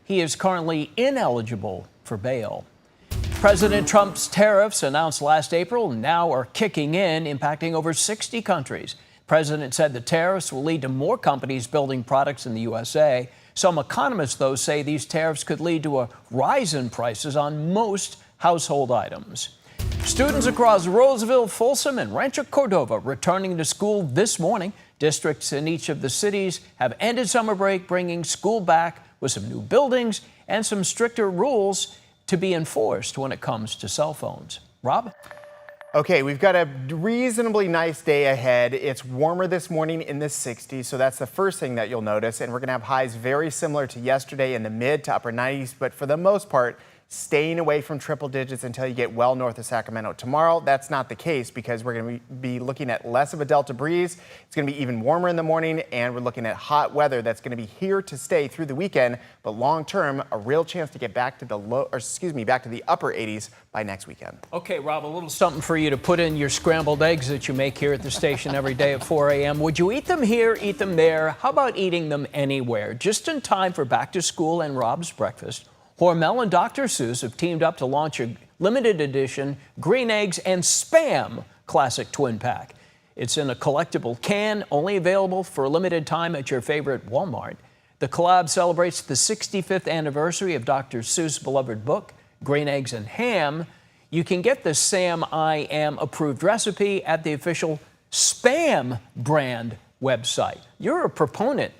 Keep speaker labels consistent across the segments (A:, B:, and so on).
A: He is currently ineligible for bail. President Trump's tariffs announced last April now are kicking in, impacting over 60 countries. The president said the tariffs will lead to more companies building products in the USA. Some economists, though, say these tariffs could lead to a rise in prices on most household items. Students across Roseville, Folsom, and Rancho Cordova returning to school this morning. Districts in each of the cities have ended summer break, bringing school back with some new buildings and some stricter rules to be enforced when it comes to cell phones. Rob?
B: Okay, we've got a reasonably nice day ahead. It's warmer this morning in the 60s, so that's the first thing that you'll notice. And we're going to have highs very similar to yesterday in the mid to upper 90s, but for the most part, staying away from triple digits until you get well north of Sacramento. Tomorrow, that's not the case because we're going to be looking at less of a delta breeze. It's going to be even warmer in the morning, and we're looking at hot weather that's going to be here to stay through the weekend. But long term, a real chance to get back to the back to the upper 80s by next weekend.
A: Okay, Rob, a little something for you to put in your scrambled eggs that you make here at the station every day at 4 a.m. Would you eat them here, eat them there? How about eating them anywhere? Just in time for back to school and Rob's breakfast, Hormel and Dr. Seuss have teamed up to launch a limited edition green eggs and Spam classic twin pack. It's in a collectible can, only available for a limited time at your favorite Walmart. The collab celebrates the 65th anniversary of Dr. Seuss' beloved book, Green Eggs and Ham. You can get the Sam I Am approved recipe at the official Spam brand website. You're a proponent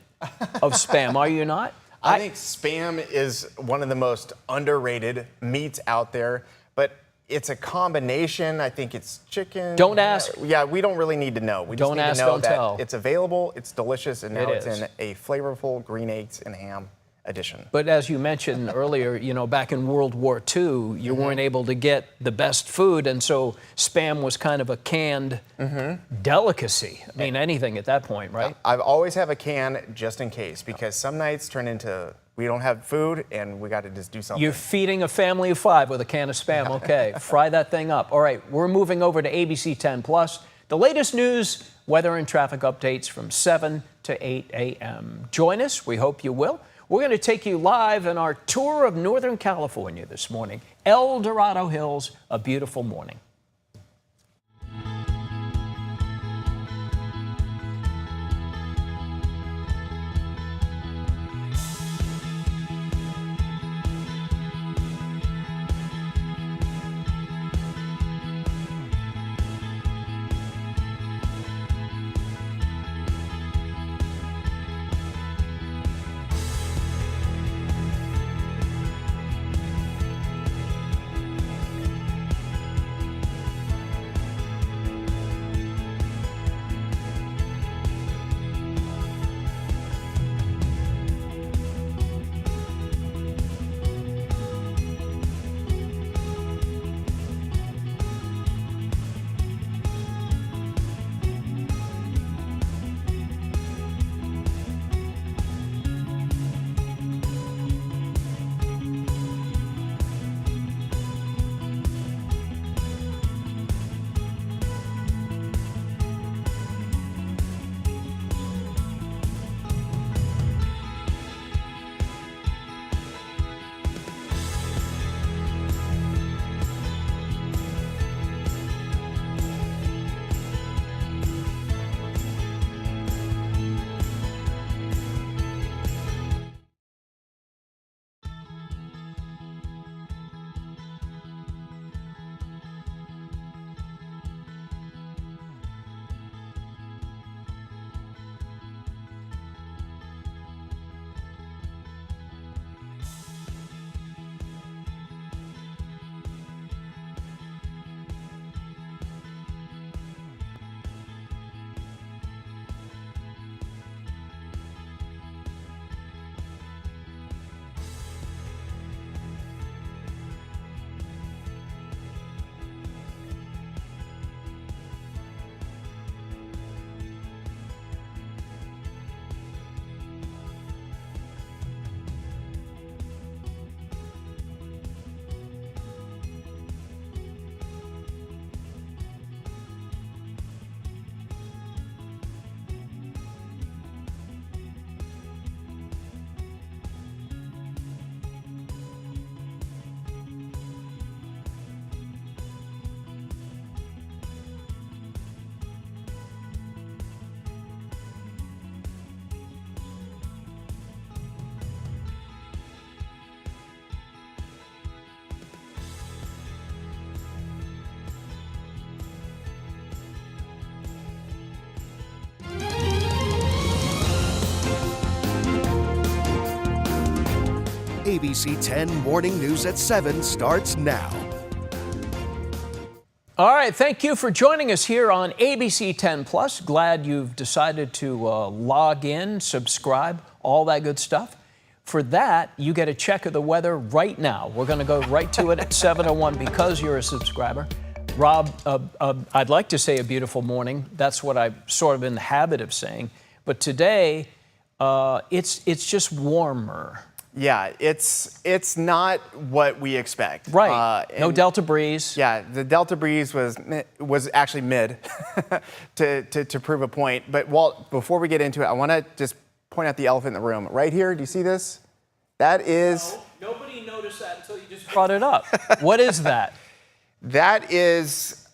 A: of Spam, are you not?
B: I think Spam is one of the most underrated meats out there, but it's a combination. I think it's chicken.
A: Don't ask.
B: Yeah, we don't really need to know. We just
A: Don't
B: need
A: ask,
B: to know
A: don't
B: that
A: tell.
B: it's available, it's delicious, and now it's
A: is.
B: in a flavorful green eggs and ham edition.
A: But as you mentioned earlier, you know, back in World War II, you weren't able to get the best food, and so Spam was kind of a canned delicacy. I mean, anything at that point, right?
B: I've always have a can just in case, because some nights turn into we don't have food and we got to just do something.
A: You're feeding a family of 5 with a can of Spam. Okay, fry that thing up. All right, we're moving over to ABC10 Plus. The latest news, weather and traffic updates from 7 to 8 a.m. Join us. We hope you will. We're going to take you live on our tour of Northern California this morning. El Dorado Hills, a beautiful morning.
C: ABC 10 Morning News at 7 starts now.
A: All right, thank you for joining us here on ABC 10 Plus. Glad you've decided to log in, subscribe, all that good stuff. For that, you get a check of the weather right now. We're going to go right to it at 7:01 because you're a subscriber. Rob, I'd like to say a beautiful morning. That's what I'm sort of in the habit of saying. But today, it's just warmer.
B: Yeah, it's not what we expect.
A: Right. No Delta breeze.
B: Yeah, the Delta breeze was actually mid to prove a point. But Walt, before we get into it, I want to just point out the elephant in the room. Right here, do you see this? That is...
A: No, nobody noticed that until you just brought it up. What is that?
B: That is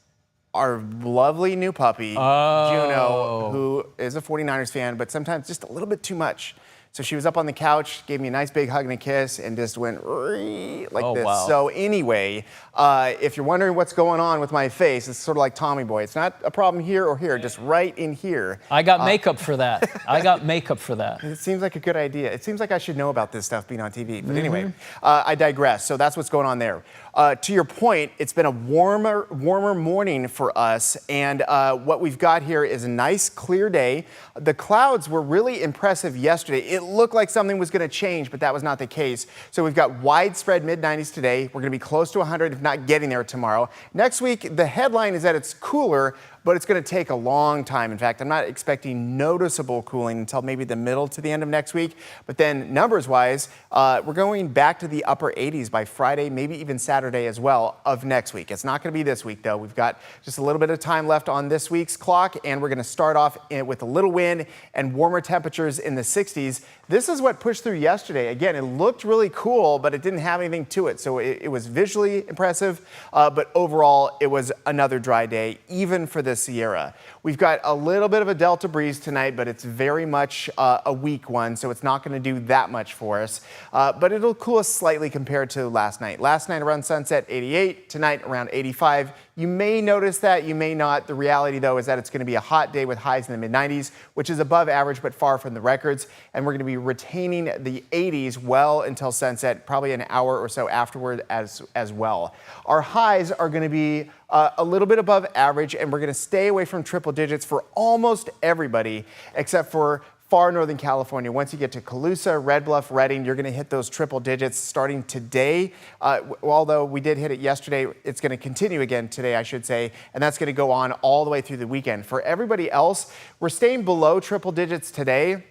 B: our lovely new puppy, Juno, who is a 49ers fan, but sometimes just a little bit too much. So she was up on the couch, gave me a nice big hug and a kiss, and just went like this.
A: Wow.
B: So anyway, if you're wondering what's going on with my face, it's sort of like Tommy Boy. It's not a problem here or here, just right in here.
A: I got makeup for that. I got makeup for that.
B: It seems like a good idea. It seems like I should know about this stuff being on TV. But anyway, I digress. So that's what's going on there. To your point, it's been a warmer morning for us. And what we've got here is a nice clear day. The clouds were really impressive yesterday. It looked like something was going to change, but that was not the case. So we've got widespread mid-90s today. We're going to be close to 100, if not getting there tomorrow. Next week, the headline is that it's cooler, but it's going to take a long time. In fact, I'm not expecting noticeable cooling until maybe the middle to the end of next week. But then numbers-wise, we're going back to the upper 80s by Friday, maybe even Saturday as well of next week. It's not going to be this week, though. We've got just a little bit of time left on this week's clock, and we're going to start off with a little wind and warmer temperatures in the 60s. This is what pushed through yesterday. Again, it looked really cool, but it didn't have anything to it. So it was visually impressive, but overall, it was another dry day, even for the Sierra. We've got a little bit of a Delta breeze tonight, but it's very much a weak one, so it's not going to do that much for us. But it'll cool us slightly compared to last night. Last night around sunset, 88. Tonight around 85. You may notice that, you may not. The reality, though, is that it's going to be a hot day with highs in the mid-90s, which is above average but far from the records. And we're going to be retaining the 80s well until sunset, probably an hour or so afterward as well. Our highs are going to be a little bit above average, and we're going to stay away from triple digits for almost everybody except for far northern California. Once you get to Colusa, Red Bluff, Redding, you're going to hit those triple digits starting today. Although we did hit it yesterday, it's going to continue again today, I should say, and that's going to go on all the way through the weekend. For everybody else, we're staying below triple digits today.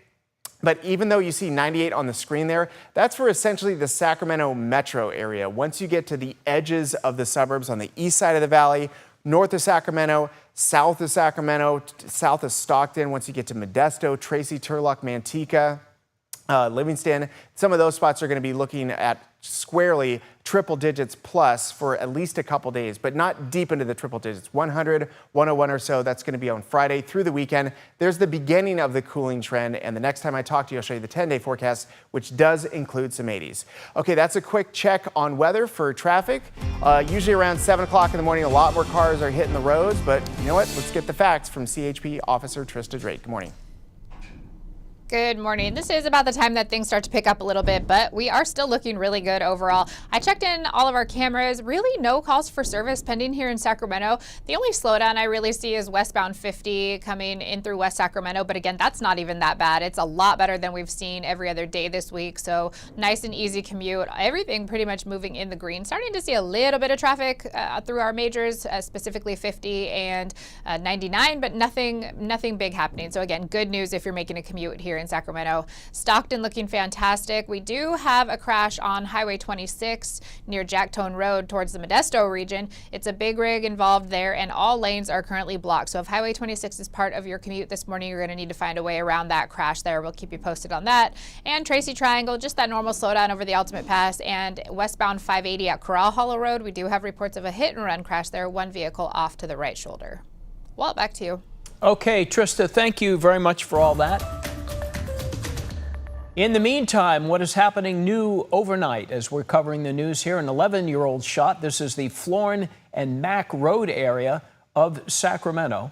B: But even though you see 98 on the screen there, that's for essentially the Sacramento metro area. Once you get to the edges of the suburbs on the east side of the valley, north of Sacramento, south of Sacramento, south of Stockton, once you get to Modesto, Tracy, Turlock, Manteca, Livingston, some of those spots are going to be looking at squarely triple digits plus for at least a couple days, but not deep into the triple digits. 100, 101 or so, that's going to be on Friday through the weekend. There's the beginning of the cooling trend, and the next time I talk to you, I'll show you the 10-day forecast, which does include some 80s. Okay, that's a quick check on weather for traffic. Usually around 7 o'clock in the morning, a lot more cars are hitting the roads, but you know what? Let's get the facts from CHP Officer Trista Drake. Good morning.
D: Good morning. This is about the time that things start to pick up a little bit, but we are still looking really good overall. I checked in all of our cameras. Really no calls for service pending here in Sacramento. The only slowdown I really see is westbound 50 coming in through West Sacramento, but again, that's not even that bad. It's a lot better than we've seen every other day this week, so nice and easy commute. Everything pretty much moving in the green. Starting to see a little bit of traffic through our majors, specifically 50 and 99, but nothing big happening. So again, good news if you're making a commute here in Sacramento. Stockton looking fantastic. We do have a crash on Highway 26 near Jacktone Road towards the Modesto region. It's a big rig involved there, and all lanes are currently blocked. So if Highway 26 is part of your commute this morning, you're going to need to find a way around that crash there. We'll keep you posted on that. And Tracy Triangle, just that normal slowdown over the Ultimate Pass, and westbound 580 at Corral Hollow Road. We do have reports of a hit-and-run crash there, one vehicle off to the right shoulder. Walt, back to you.
A: Okay, Trista, thank you very much for all that. In the meantime, what is happening new overnight as we're covering the news here? An 11-year-old shot. This is the Florin and Mack Road area of Sacramento.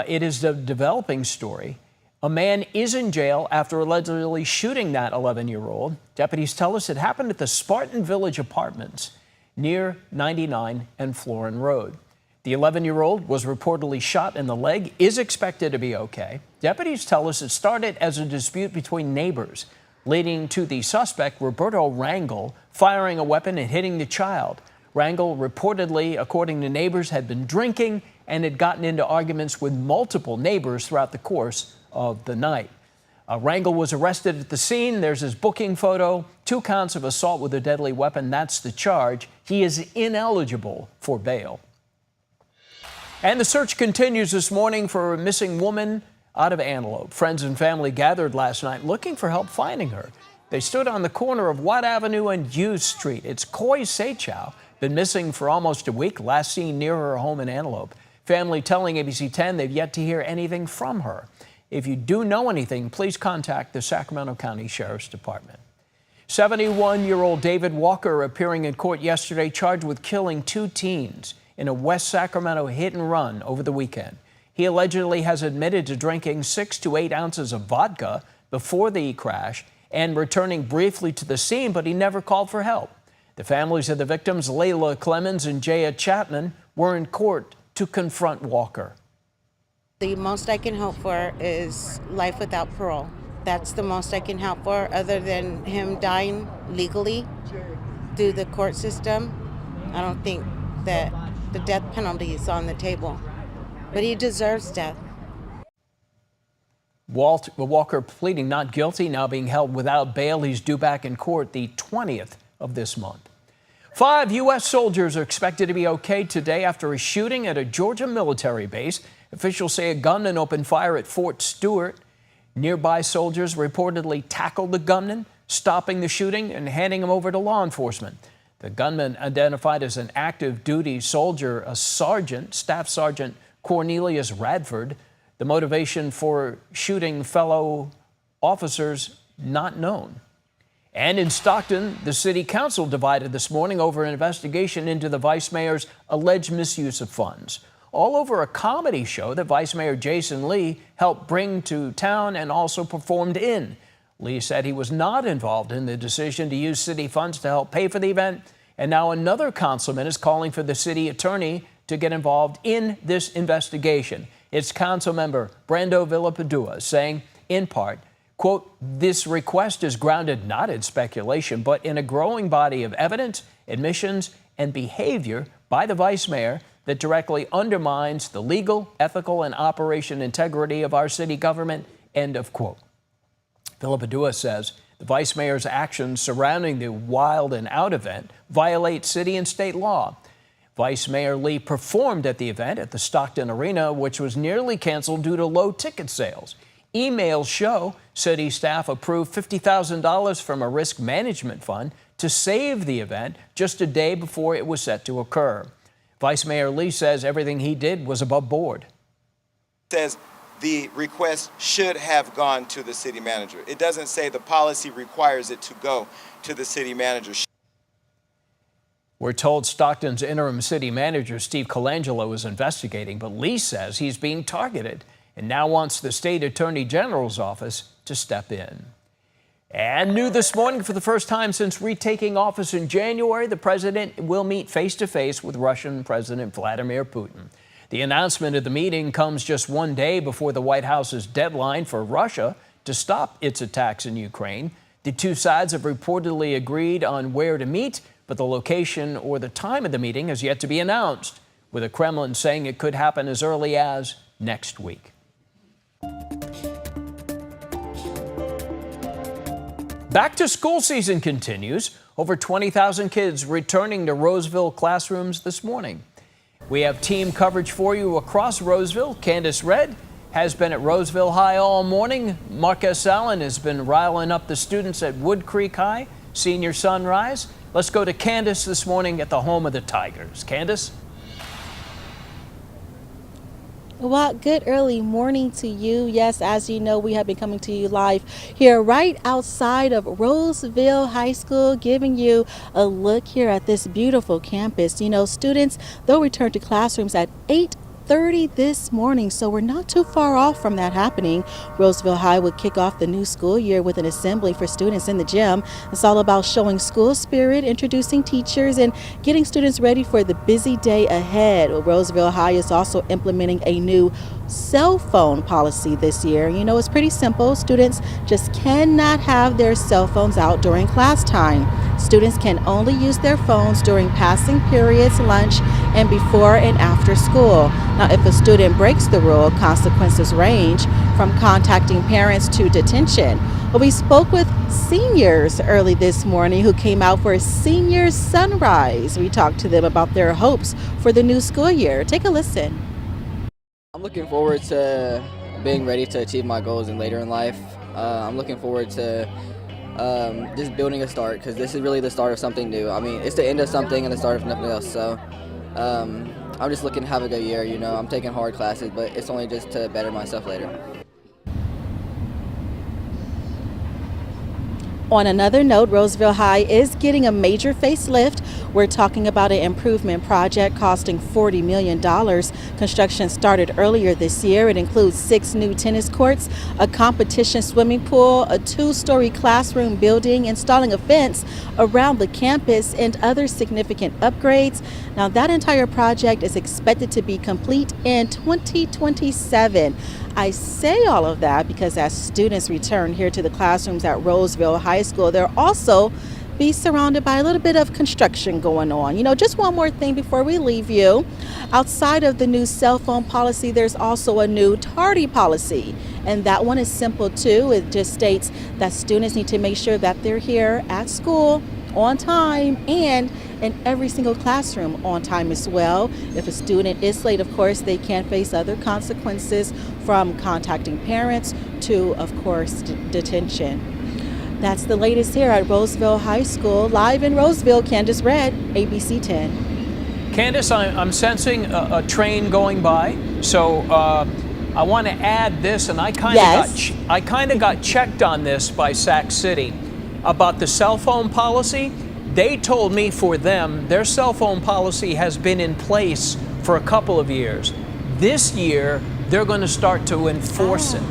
A: It is a developing story. A man is in jail after allegedly shooting that 11-year-old. Deputies tell us it happened at the Spartan Village Apartments near 99 and Florin Road. The 11-year-old was reportedly shot in the leg, is expected to be okay. Deputies tell us it started as a dispute between neighbors, leading to the suspect, Roberto Rangel, firing a weapon and hitting the child. Rangel reportedly, according to neighbors, had been drinking and had gotten into arguments with multiple neighbors throughout the course of the night. Rangel was arrested at the scene. There's his booking photo. 2 counts of assault with a deadly weapon. That's the charge. He is ineligible for bail. And the search continues this morning for a missing woman out of Antelope. Friends and family gathered last night looking for help finding her. They stood on the corner of Watt Avenue and Hughes Street. It's Koi Seichow, been missing for almost a week, last seen near her home in Antelope. Family telling ABC10 they've yet to hear anything from her. If you do know anything, please contact the Sacramento County Sheriff's Department. 71-year-old David Walker appearing in court yesterday, charged with killing 2 teens in a West Sacramento hit and run over the weekend. He allegedly has admitted to drinking 6 to 8 ounces of vodka before the crash and returning briefly to the scene, but he never called for help. The families of the victims, Layla Clemens and Jaya Chapman, were in court to confront Walker.
E: The most I can hope for is life without parole. That's the most I can hope for, other than him dying legally through the court system. I don't think that the death penalty is on the table, but he deserves death.
A: Walker pleading not guilty, now being held without bail. He's due back in court the 20th of this month. 5 U.S. soldiers are expected to be okay today after a shooting at a Georgia military base. Officials say a gunman opened fire at Fort Stewart. Nearby soldiers reportedly tackled the gunman, stopping the shooting and handing him over to law enforcement. The gunman, identified as an active duty soldier, a sergeant, Staff Sergeant Cornelius Radford. The motivation for shooting fellow officers not known. And in Stockton, the city council divided this morning over an investigation into the vice mayor's alleged misuse of funds. All over a comedy show that Vice Mayor Jason Lee helped bring to town and also performed in. Lee said he was not involved in the decision to use city funds to help pay for the event. And now another councilman is calling for the city attorney to get involved in this investigation. It's council member Brando Villapadua saying, in part, quote, this request is grounded not in speculation, but in a growing body of evidence, admissions, and behavior by the vice mayor that directly undermines the legal, ethical, and operation integrity of our city government, end of quote. Villapadua says the vice mayor's actions surrounding the Wild and Out event violate city and state law. Vice Mayor Lee performed at the event at the Stockton Arena, which was nearly canceled due to low ticket sales. Emails show city staff approved $50,000 from a risk management fund to save the event just a day before it was set to occur. Vice Mayor Lee says everything he did was above board.
F: Says the request should have gone to the city manager. It doesn't say the policy requires it to go to the city manager.
A: We're told Stockton's interim city manager, Steve Colangelo, is investigating, but Lee says he's being targeted and now wants the state attorney general's office to step in. And new this morning, for the first time since retaking office in January, the president will meet face-to-face with Russian President Vladimir Putin. The announcement of the meeting comes just one day before the White House's deadline for Russia to stop its attacks in Ukraine. The two sides have reportedly agreed on where to meet, but the location or the time of the meeting has yet to be announced, with the Kremlin saying it could happen as early as next week. Back to school season continues. Over 20,000 kids returning to Roseville classrooms this morning. We have team coverage for you across Roseville. Candace Red has been at Roseville High all morning. Marcus Allen has been riling up the students at Wood Creek High, Senior Sunrise. Let's go to Candace this morning at the home of the Tigers. Candace?
G: Well, good early morning to you. Yes, as you know, we have been coming to you live here right outside of Roseville High School, giving you a look here at this beautiful campus. You know, students, they'll return to classrooms at 8 8:30 this morning, so we're not too far off from that happening. Roseville High would kick off the new school year with an assembly for students in the gym. It's all about showing school spirit, introducing teachers, and getting students ready for the busy day ahead. Well, Roseville High is also implementing a new cell phone policy this year. You know, it's pretty simple. Students just cannot have their cell phones out during class time. Students can only use their phones during passing periods, lunch, and before and after school. Now, if a student breaks the rule, consequences range from contacting parents to detention. Well, we spoke with seniors early this morning who came out for a senior sunrise. We talked to them about their hopes for the new school year. Take a listen.
H: I'm looking forward to being ready to achieve my goals and later in life. I'm looking forward to just building a start, because this is really the start of something new. I mean, it's the end of something and the start of nothing else. So I'm just looking to have a good year. You know, I'm taking hard classes, but it's only just to better myself later.
G: On another note, Roseville High is getting a major facelift. We're talking about an improvement project costing $40 million. Construction started earlier this year. It includes 6 new tennis courts, a competition swimming pool, a 2-story classroom building, installing a fence around the campus, and other significant upgrades. Now, that entire project is expected to be complete in 2027. I say all of that because as students return here to the classrooms at Roseville High School, they'll also be surrounded by a little bit of construction going on. You know, just one more thing before we leave you. Outside of the new cell phone policy, there's also a new tardy policy. And that one is simple too. It just states that students need to make sure that they're here at school on time and in every single classroom on time as well. If a student is late, of course, they can face other consequences from contacting parents to, of course, detention. That's the latest here at Roseville High School. Live in Roseville, Candace Red, ABC 10.
A: Candace, I'm sensing a train going by, so I want to add this, and I kind of got checked on this by Sac City about the cell phone policy. They told me for them, their cell phone policy has been in place for a couple of years. This year, they're going to start to enforce it.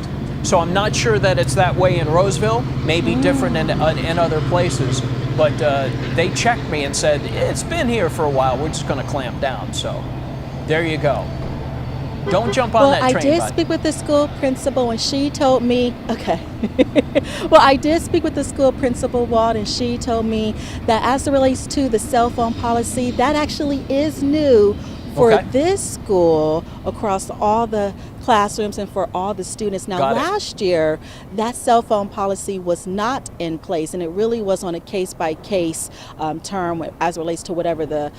A: So I'm not sure that it's that way in Roseville, maybe different in other places. But they checked me and said, it's been here for a while, we're just going to clamp down. So there you go. Don't jump on that train,
G: I did speak with the school principal, and she told me, I did speak with the school principal, Walt, and she told me that as it relates to the cell phone policy, that actually is new for this school across all the classrooms and for all the students. Now, last year, that cell phone policy was not in place, and it really was on a case-by-case term as it relates to whatever the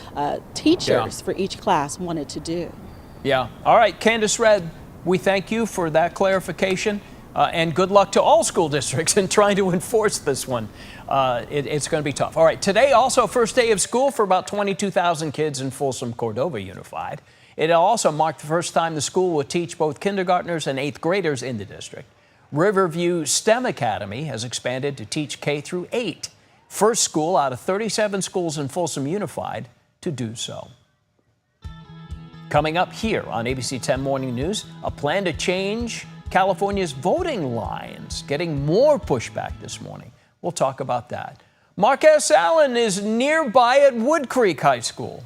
G: teachers for each class wanted to do.
A: Yeah. All right, Candace Red, we thank you for that clarification, and good luck to all school districts in trying to enforce this one. It's going to be tough. All right, today also first day of school for about 22,000 kids in Folsom Cordova Unified. It also marked the first time the school will teach both kindergartners and 8th graders in the district. Riverview STEM Academy has expanded to teach K through 8. First school out of 37 schools in Folsom Unified to do so. Coming up here on ABC 10 Morning News, a plan to change California's voting lines, getting more pushback this morning. We'll talk about that. Marquez Allen is nearby at Wood Creek High School.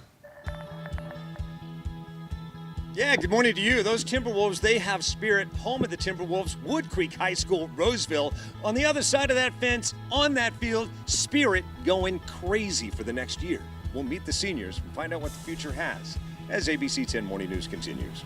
I: Yeah, good morning to you. Those Timberwolves, they have spirit. Home of the Timberwolves, Wood Creek High School, Roseville. On the other side of that fence, on that field, spirit going crazy for the next year. We'll meet the seniors and find out what the future has as ABC 10 Morning News continues.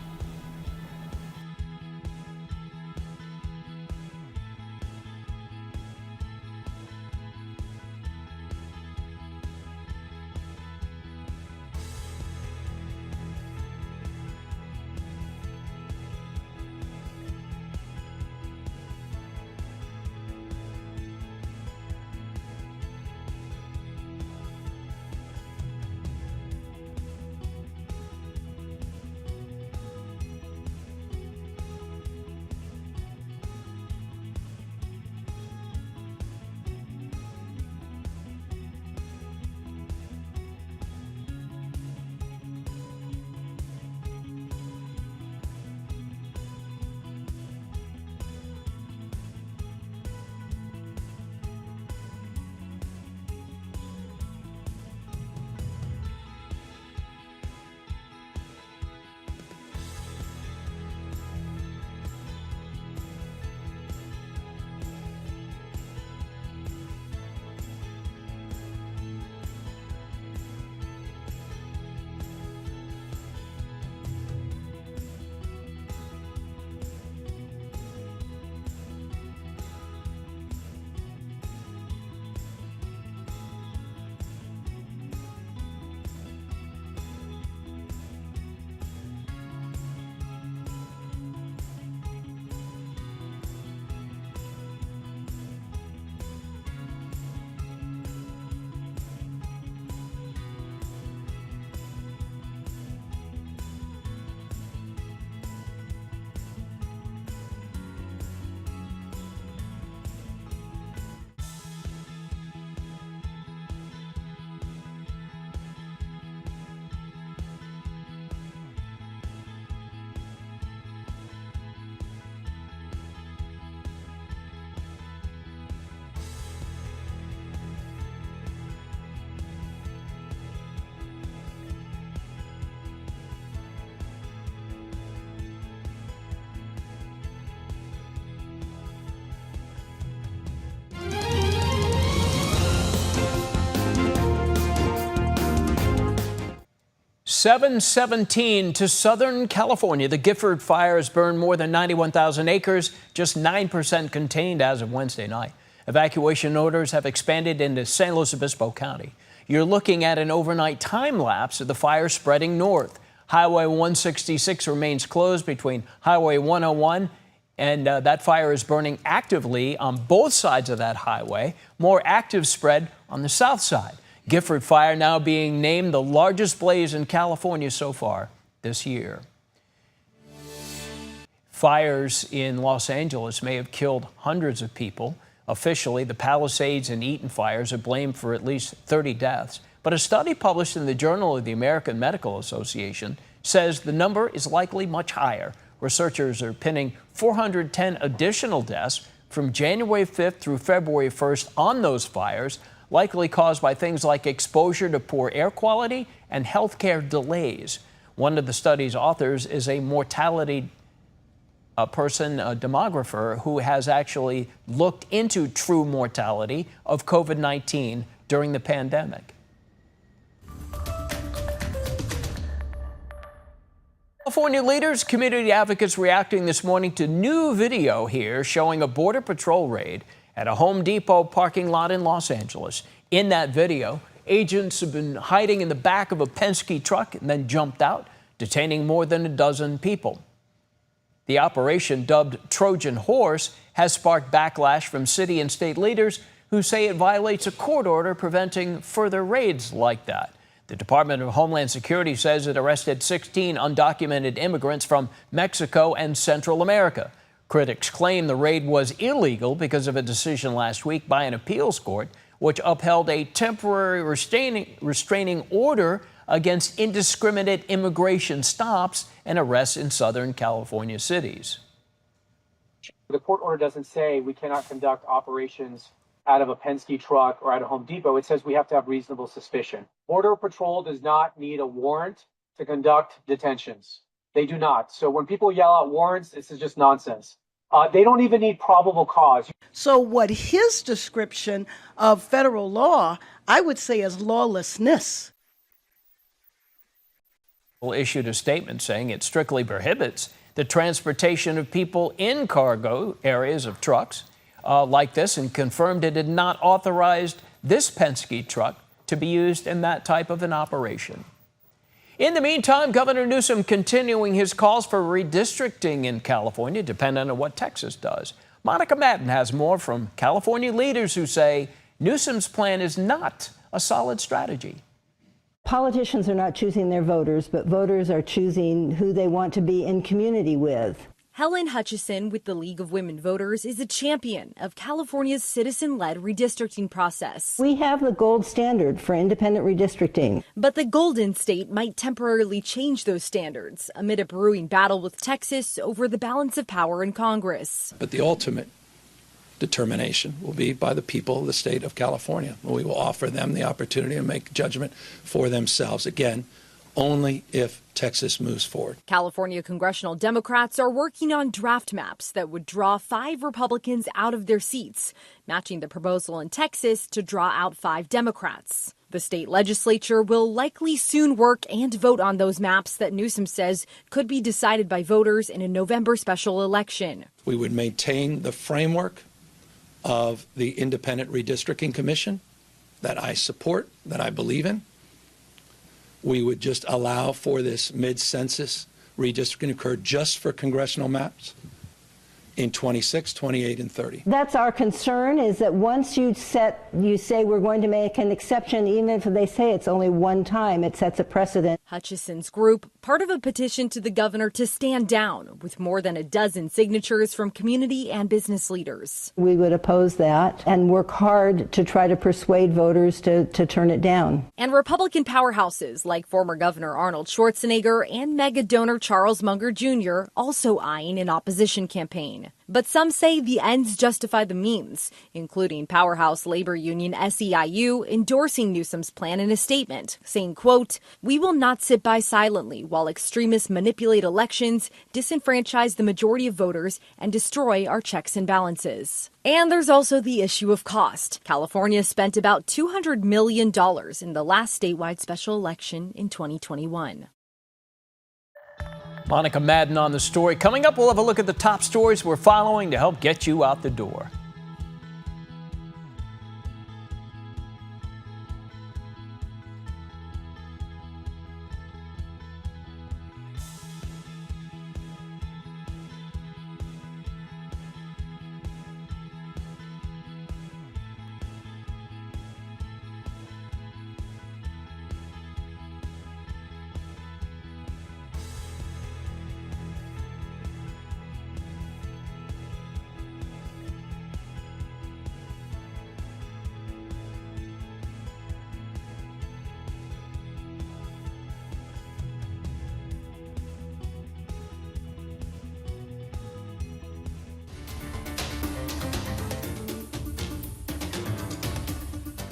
A: 7:17 to Southern California. The Gifford fire has burned more than 91,000 acres, just 9% contained as of Wednesday night. Evacuation orders have expanded into San Luis Obispo County. You're looking at an overnight time lapse of the fire spreading north. Highway 166 remains closed between Highway 101 and that fire is burning actively on both sides of that highway. More active spread on the south side. Gifford fire now being named the largest blaze in California so far this year. Fires in Los Angeles may have killed hundreds of people. Officially, the Palisades and Eaton fires are blamed for at least 30 deaths. But a study published in the Journal of the American Medical Association says the number is likely much higher. Researchers are pinning 410 additional deaths from January 5th through February 1st on those fires, likely caused by things like exposure to poor air quality and healthcare delays. One of the study's authors is a mortality demographer who has actually looked into true mortality of COVID-19 during the pandemic. California leaders, community advocates reacting this morning to new video here showing a Border Patrol raid at a Home Depot parking lot in Los Angeles. In that video, agents have been hiding in the back of a Penske truck and then jumped out, detaining more than a dozen people. The operation, dubbed Trojan Horse, has sparked backlash from city and state leaders who say it violates a court order preventing further raids like that. The Department of Homeland Security says it arrested 16 undocumented immigrants from Mexico and Central America. Critics claim the raid was illegal because of a decision last week by an appeals court, which upheld a temporary restraining order against indiscriminate immigration stops and arrests in Southern California cities.
J: The court order doesn't say we cannot conduct operations out of a Penske truck or at a Home Depot. It says we have to have reasonable suspicion. Border Patrol does not need a warrant to conduct detentions. They do not. So when people yell out warrants, this is just nonsense. They don't even need probable cause.
K: So what his description of federal law, I would say, is lawlessness.
A: Issued a statement saying it strictly prohibits the transportation of people in cargo areas of trucks like this, and confirmed it had not authorized this Penske truck to be used in that type of an operation. In the meantime, Governor Newsom continuing his calls for redistricting in California, depending on what Texas does. Monica Madden has more from California leaders who say Newsom's plan is not a solid strategy.
L: Politicians are not choosing their voters, but voters are choosing who they want to be in community with.
M: Helen Hutchison with the League of Women Voters is a champion of California's citizen-led redistricting process.
L: We have the gold standard for independent redistricting.
M: But the Golden State might temporarily change those standards amid a brewing battle with Texas over the balance of power in Congress.
N: But the ultimate determination will be by the people of the state of California. We will offer them the opportunity to make judgment for themselves. Again, only if Texas moves forward.
M: California congressional Democrats are working on draft maps that would draw 5 Republicans out of their seats, matching the proposal in Texas to draw out 5 Democrats. The state legislature will likely soon work and vote on those maps that Newsom says could be decided by voters in a November special election.
N: We would maintain the framework of the Independent Redistricting Commission that I support, that I believe in. We would just allow for this mid-census redistricting to occur just for congressional maps in 26, 28, and 30.
L: That's our concern, is that once you say we're going to make an exception, even if they say it's only one time, it sets a precedent.
M: Hutchison's group, part of a petition to the governor to stand down, with more than a dozen signatures from community and business leaders.
L: We would oppose that and work hard to try to persuade voters to turn it down.
M: And Republican powerhouses like former Governor Arnold Schwarzenegger and mega donor Charles Munger Jr. also eyeing an opposition campaign. gain. But some say the ends justify the means, including powerhouse labor union SEIU endorsing Newsom's plan in a statement, saying, quote, "We will not sit by silently while extremists manipulate elections, disenfranchise the majority of voters, and destroy our checks and balances." And there's also the issue of cost. California spent about $200 million in the last statewide special election in 2021.
A: Monica Madden on the story. Coming up, we'll have a look at the top stories we're following to help get you out the door.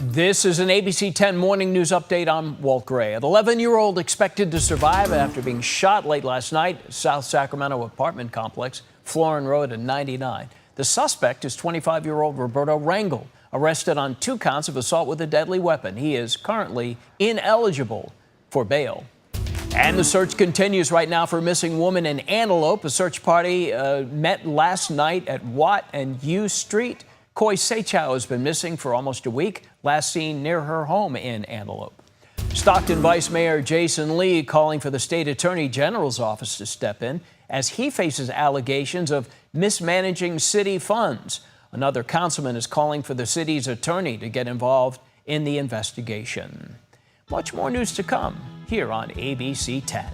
A: This is an ABC10 morning news update. I'm Walt Gray. An 11-year-old expected to survive after being shot late last night at South Sacramento apartment complex, Florin Road and 99. The suspect is 25-year-old Roberto Rangel, arrested on 2 counts of assault with a deadly weapon. He is currently ineligible for bail. And the search continues right now for a missing woman in Antelope. A search party met last night at Watt and U Street. Koi Seichow has been missing for almost a week, last seen near her home in Antelope. Stockton Vice Mayor Jason Lee calling for the state attorney general's office to step in as he faces allegations of mismanaging city funds. Another councilman is calling for the city's attorney to get involved in the investigation. Much more news to come here on ABC 10.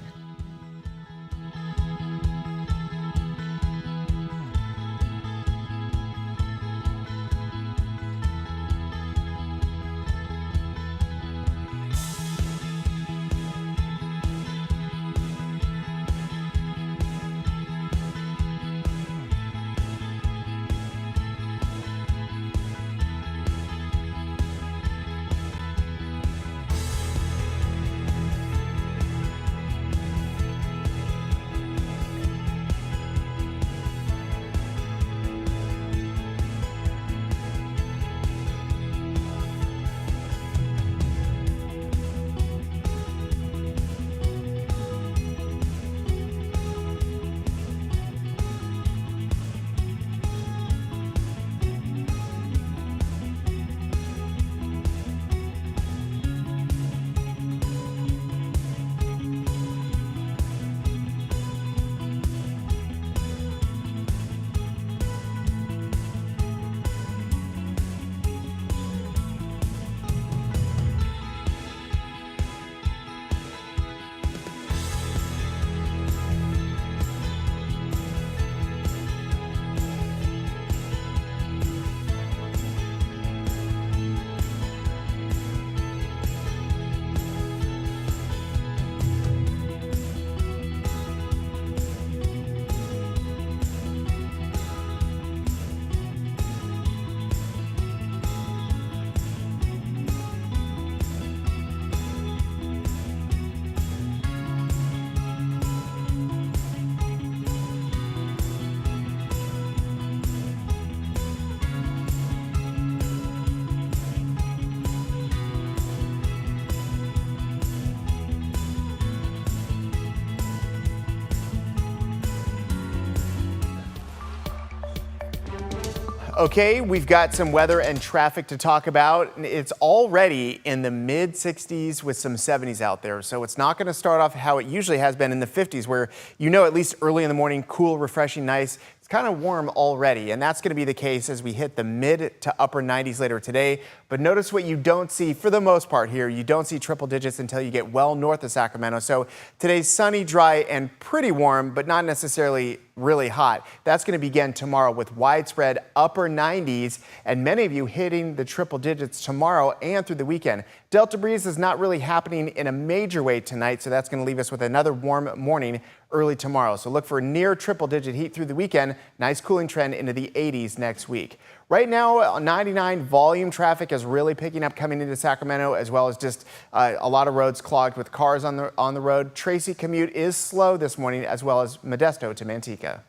B: Okay, we've got some weather and traffic to talk about. It's already in the mid 60s with some 70s out there. So it's not going to start off how it usually has been in the 50s where, at least early in the morning, cool, refreshing, nice. It's kind of warm already, and that's going to be the case as we hit the mid to upper 90s later today. But notice what you don't see for the most part here. You don't see triple digits until you get well north of Sacramento. So today's sunny, dry, and pretty warm, but not necessarily really hot. That's going to begin tomorrow with widespread upper 90s, and many of you hitting the triple digits tomorrow and through the weekend. Delta breeze is not really happening in a major way tonight, so that's going to leave us with another warm morning early tomorrow. So look for near triple-digit heat through the weekend. Nice cooling trend into the 80s next week. Right now, 99 volume traffic is really picking up coming into Sacramento, as well as just a lot of roads clogged with cars on the road. Tracy commute is slow this morning, as well as Modesto to Manteca.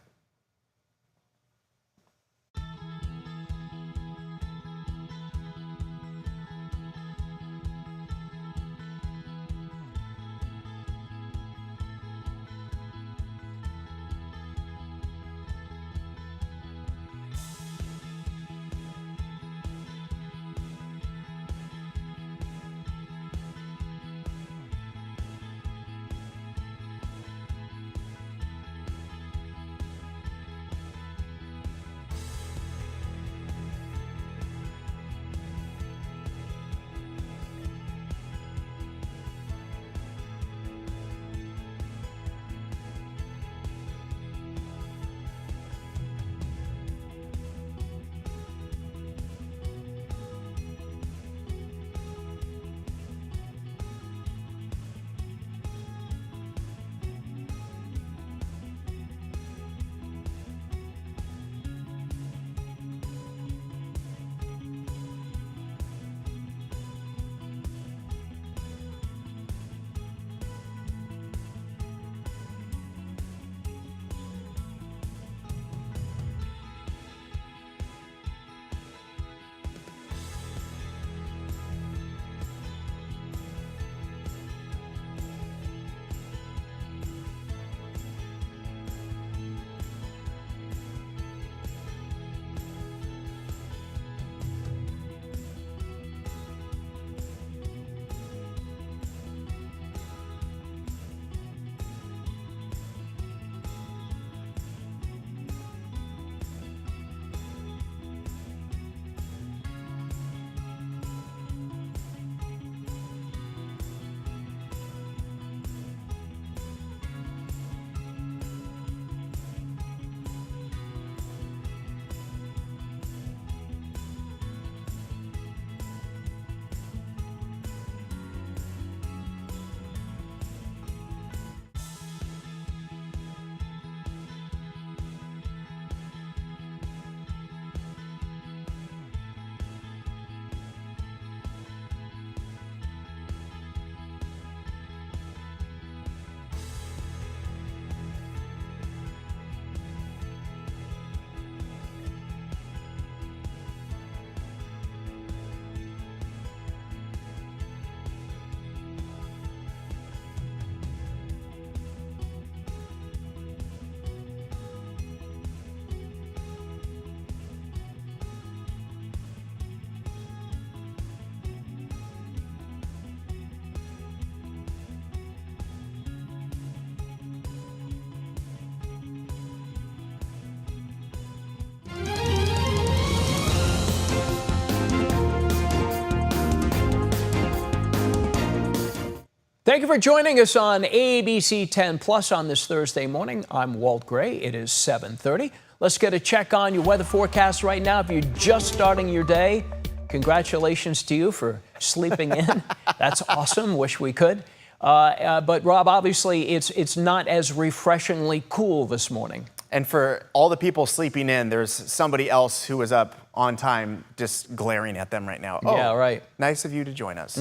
A: Thank you for joining us on ABC10 Plus on this Thursday morning. I'm Walt Gray. It is 7:30. Let's get a check on your weather forecast right now. If you're just starting your day, congratulations to you for sleeping in. That's awesome. Wish we could. But Rob, obviously, it's not as refreshingly cool this morning.
B: And for all the people sleeping in, there's somebody else who was up on time just glaring at them right now. Oh,
A: yeah, right.
B: Nice of you to join us.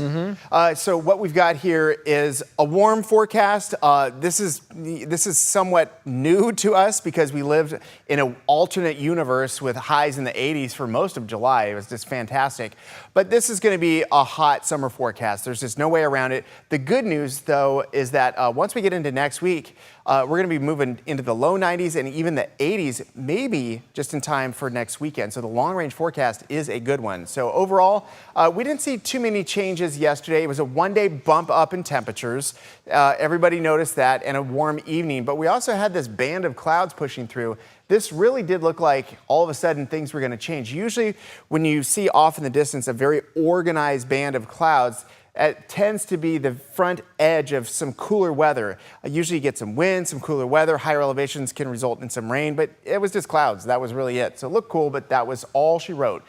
B: So what we've got here is a warm forecast. This is somewhat new to us because we lived in an alternate universe with highs in the 80s for most of July. It was just fantastic. But this is going to be a hot summer forecast. There's just no way around it. The good news, though, is that once we get into next week, we're going to be moving into the low 90s and even the 80s, maybe just in time for next weekend. So the long-range forecast is a good one. So overall, we didn't see too many changes yesterday. It was a one-day bump up in temperatures. Everybody noticed that, and a warm evening. But we also had this band of clouds pushing through. This really did look like all of a sudden things were going to change. Usually when you see off in the distance a very organized band of clouds, it tends to be the front edge of some cooler weather. Usually you get some wind, some cooler weather. Higher elevations can result in some rain, but it was just clouds. That was really it. So it looked cool, but that was all she wrote.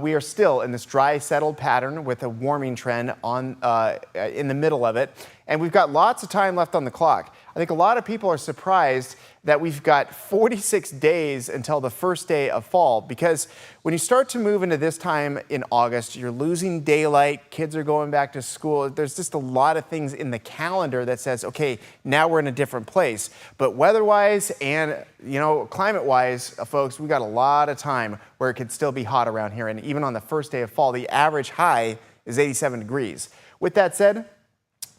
B: We are still in this dry, settled pattern with a warming trend on in the middle of it. And we've got lots of time left on the clock. I think a lot of people are surprised that we've got 46 days until the first day of fall, because when you start to move into this time in August, you're losing daylight, kids are going back to school. There's just a lot of things in the calendar that says, okay, now we're in a different place. But weather-wise and, climate-wise, folks, we got a lot of time where it could still be hot around here. And even on the first day of fall, the average high is 87 degrees. With that said,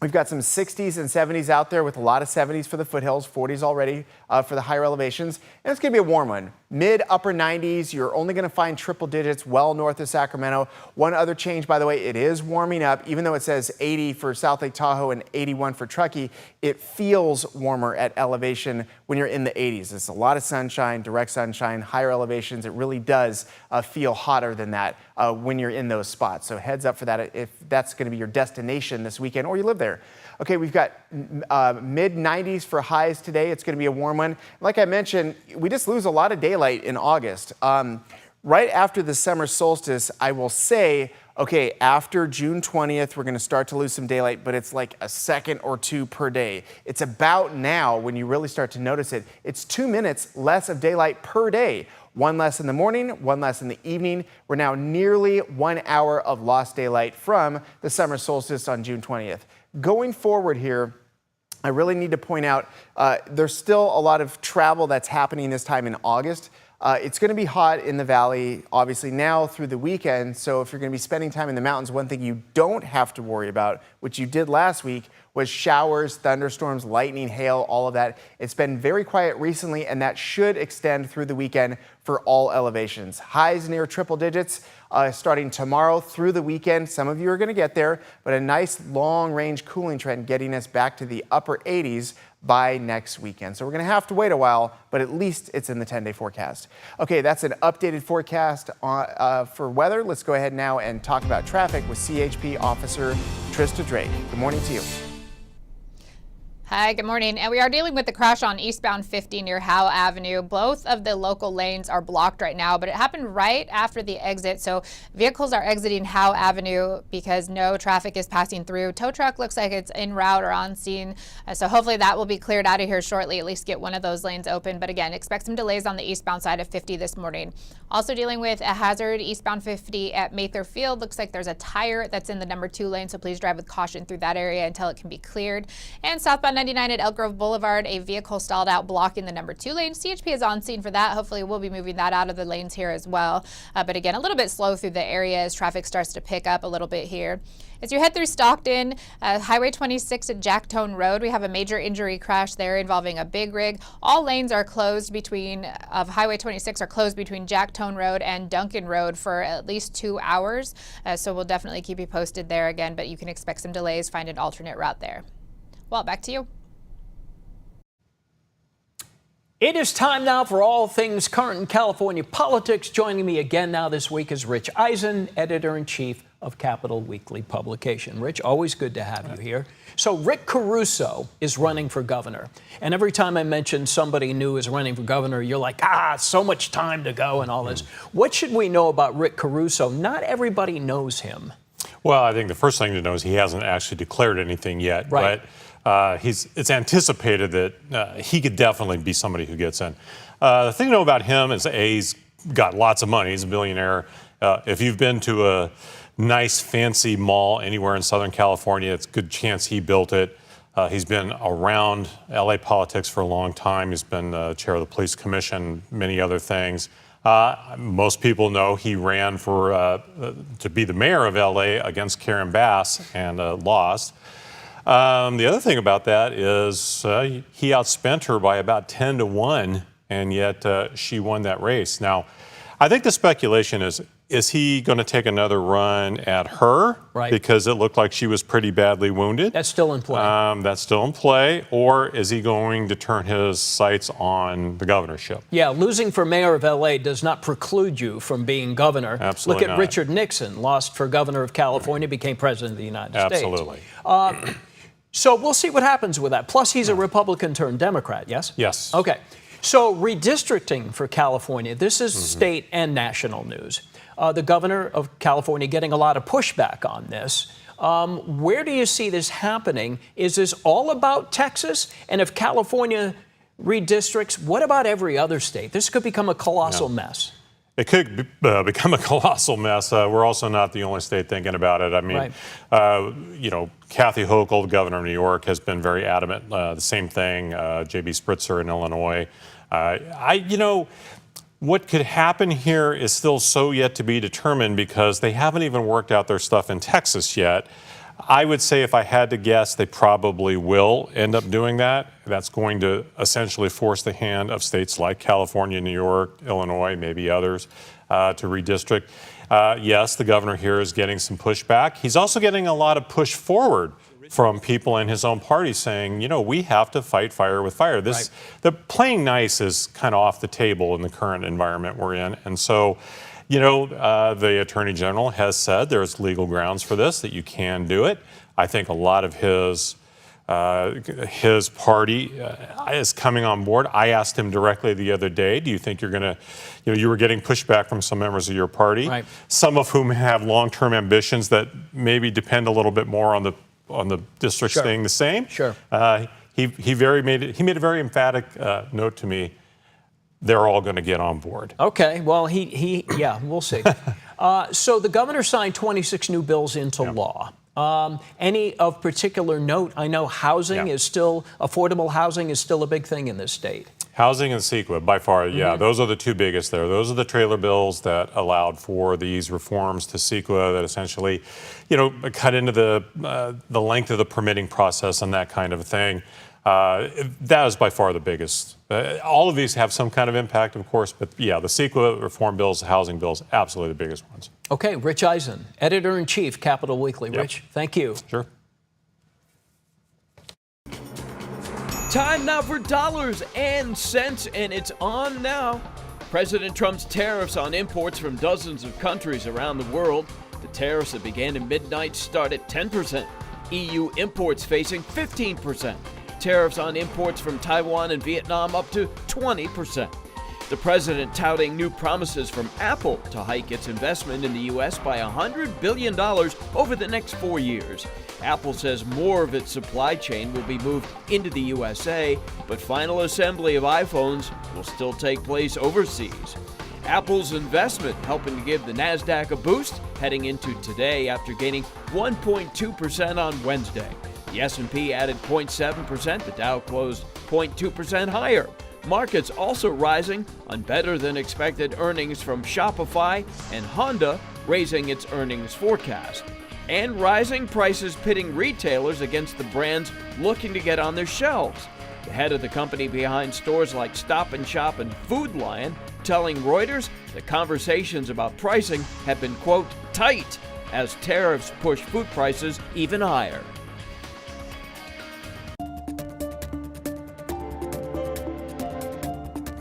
B: we've got some 60s and 70s out there with a lot of 70s for the foothills, 40s already for the higher elevations. And it's going to be a warm one. Mid, upper 90s. You're only going to find triple digits well north of Sacramento. One other change, by the way, it is warming up. Even though it says 80 for South Lake Tahoe and 81 for Truckee, it feels warmer at elevation when you're in the 80s. It's a lot of sunshine, direct sunshine, higher elevations. It really does feel hotter than that when you're in those spots. So heads up for that if that's going to be your destination this weekend or you live there. Okay, we've got mid 90s for highs today. It's going to be a warm one. Like I mentioned, we just lose a lot of daylight in August. Right after the summer solstice, I will say, okay, after June 20th, we're going to start to lose some daylight, but it's like a second or two per day. It's about now when you really start to notice it. It's 2 minutes less of daylight per day. One less in the morning, one less in the evening. We're now nearly 1 hour of lost daylight from the summer solstice on June 20th. Going forward here, I really need to point out there's still a lot of travel that's happening this time in August. It's going to be hot in the valley, obviously, now through the weekend. So if you're going to be spending time in the mountains, one thing you don't have to worry about, which you did last week, was showers, thunderstorms, lightning, hail, all of that. It's been very quiet recently, and that should extend through the weekend for all elevations. Highs near triple digits starting tomorrow through the weekend. Some of you are going to get there, but a nice long-range cooling trend getting us back to the upper 80s by next weekend. So we're going to have to wait a while, but at least it's in the 10-day forecast. Okay, that's an updated forecast for weather. Let's go ahead now and talk about traffic with CHP Officer Trista Drake. Good morning to you.
D: Hi, good morning. And we are dealing with the crash on eastbound 50 near Howe Avenue. Both of the local lanes are blocked right now, but it happened right after the exit. So vehicles are exiting Howe Avenue because no traffic is passing through. Tow truck looks like it's en route or on scene. So hopefully that will be cleared out of here shortly, at least get one of those lanes open. But again, expect some delays on the eastbound side of 50 this morning. Also dealing with a hazard eastbound 50 at Mather Field. Looks like there's a tire that's in the number 2 lane. So please drive with caution through that area until it can be cleared. And southbound 99 at Elk Grove Boulevard, a vehicle stalled out blocking the number 2 lane. CHP is on scene for that. Hopefully we'll be moving that out of the lanes here as well. But again, a little bit slow through the area as traffic starts to pick up a little bit here. As you head through Stockton, Highway 26 at Jacktone Road, we have a major injury crash there involving a big rig. All lanes are closed of Highway 26 are closed between Jacktone Road and Duncan Road for at least 2 hours. So we'll definitely keep you posted there again, but you can expect some delays. Find an alternate route there. Well, back to you.
A: It is time now for all things current in California politics. Joining me again now this week is Rich Eisen, editor-in-chief of Capital Weekly publication. Rich, always good to have you here. So Rick Caruso is running for governor. And every time I mention somebody new is running for governor, you're like, so much time to go and all this. What should we know about Rick Caruso? Not everybody knows him.
O: Well, I think the first thing to know is he hasn't actually declared anything yet.
A: Right.
O: But it's anticipated that he could definitely be somebody who gets in. The thing to know about him is he's got lots of money. He's a billionaire. If you've been to a nice, fancy mall anywhere in Southern California, it's a good chance he built it. He's been around LA politics for a long time. He's been chair of the police commission, many other things. Most people know he ran for to be the mayor of LA against Karen Bass and lost. The other thing about that is he outspent her by about 10 to 1, and yet she won that race. Now, I think the speculation is is he going to take another run at her?
A: Right.
O: Because it looked like she was pretty badly wounded.
A: That's still in play.
O: That's still in play. Or is he going to turn his sights on the governorship?
A: Yeah, losing for mayor of L.A. does not preclude you from being governor.
O: Absolutely
A: Look at
O: not.
A: Richard Nixon, lost for governor of California, became president of the United States.
O: Absolutely.
A: So we'll see what happens with that. Plus, he's a Republican turned Democrat, yes?
O: Yes.
A: Okay. So redistricting for California, this is state and national news. The governor of California getting a lot of pushback on this. Where do you see this happening? Is this all about Texas? And if California redistricts, what about every other state? This could become a colossal mess.
O: It could become a colossal mess. We're also not the only state thinking about it. I mean, Kathy Hochul, the governor of New York, has been very adamant. The same thing, J.B. Spritzer in Illinois. What could happen here is still so yet to be determined because they haven't even worked out their stuff in Texas yet. I would say if I had to guess, they probably will end up doing that. That's going to essentially force the hand of states like California, New York, Illinois, maybe others, to redistrict. Yes, the governor here is getting some pushback. He's also getting a lot of push forward from people in his own party saying, we have to fight fire with fire. The playing nice is kind of off the table in the current environment we're in. And so, the Attorney General has said there's legal grounds for this, that you can do it. I think a lot of his party is coming on board. I asked him directly the other day, do you think you're going to, you were getting pushback from some members of your party, some of whom have long-term ambitions that maybe depend a little bit more on the district staying the same.
A: Sure.
O: He made a very emphatic note to me. They're all going to get on board.
A: Okay. Well, yeah, we'll see. So the governor signed 26 new bills into law. Any of particular note? I know housing is still, affordable housing is still a big thing in this state.
O: Housing and CEQA, by far, those are the two biggest there. Those are the trailer bills that allowed for these reforms to CEQA that essentially, cut into the length of the permitting process and that kind of thing. That is by far the biggest. All of these have some kind of impact, of course, but the CEQA reform bills, the housing bills, absolutely the biggest ones.
A: Okay, Rich Eisen, editor-in-chief, Capital Weekly. Rich, thank you.
O: Sure.
P: Time now for dollars and cents, and it's on now. President Trump's tariffs on imports from dozens of countries around the world. The tariffs that began at midnight start at 10%. EU imports facing 15%. Tariffs on imports from Taiwan and Vietnam up to 20%. The president touting new promises from Apple to hike its investment in the U.S. by $100 billion over the next 4 years. Apple says more of its supply chain will be moved into the USA, but final assembly of iPhones will still take place overseas. Apple's investment helping to give the NASDAQ a boost heading into today after gaining 1.2% on Wednesday. The S&P added 0.7%, the Dow closed 0.2% higher. Markets also rising on better than expected earnings from Shopify and Honda raising its earnings forecast. And rising prices pitting retailers against the brands looking to get on their shelves. The head of the company behind stores like Stop & Shop and Food Lion telling Reuters that conversations about pricing have been, quote, tight as tariffs push food prices even higher.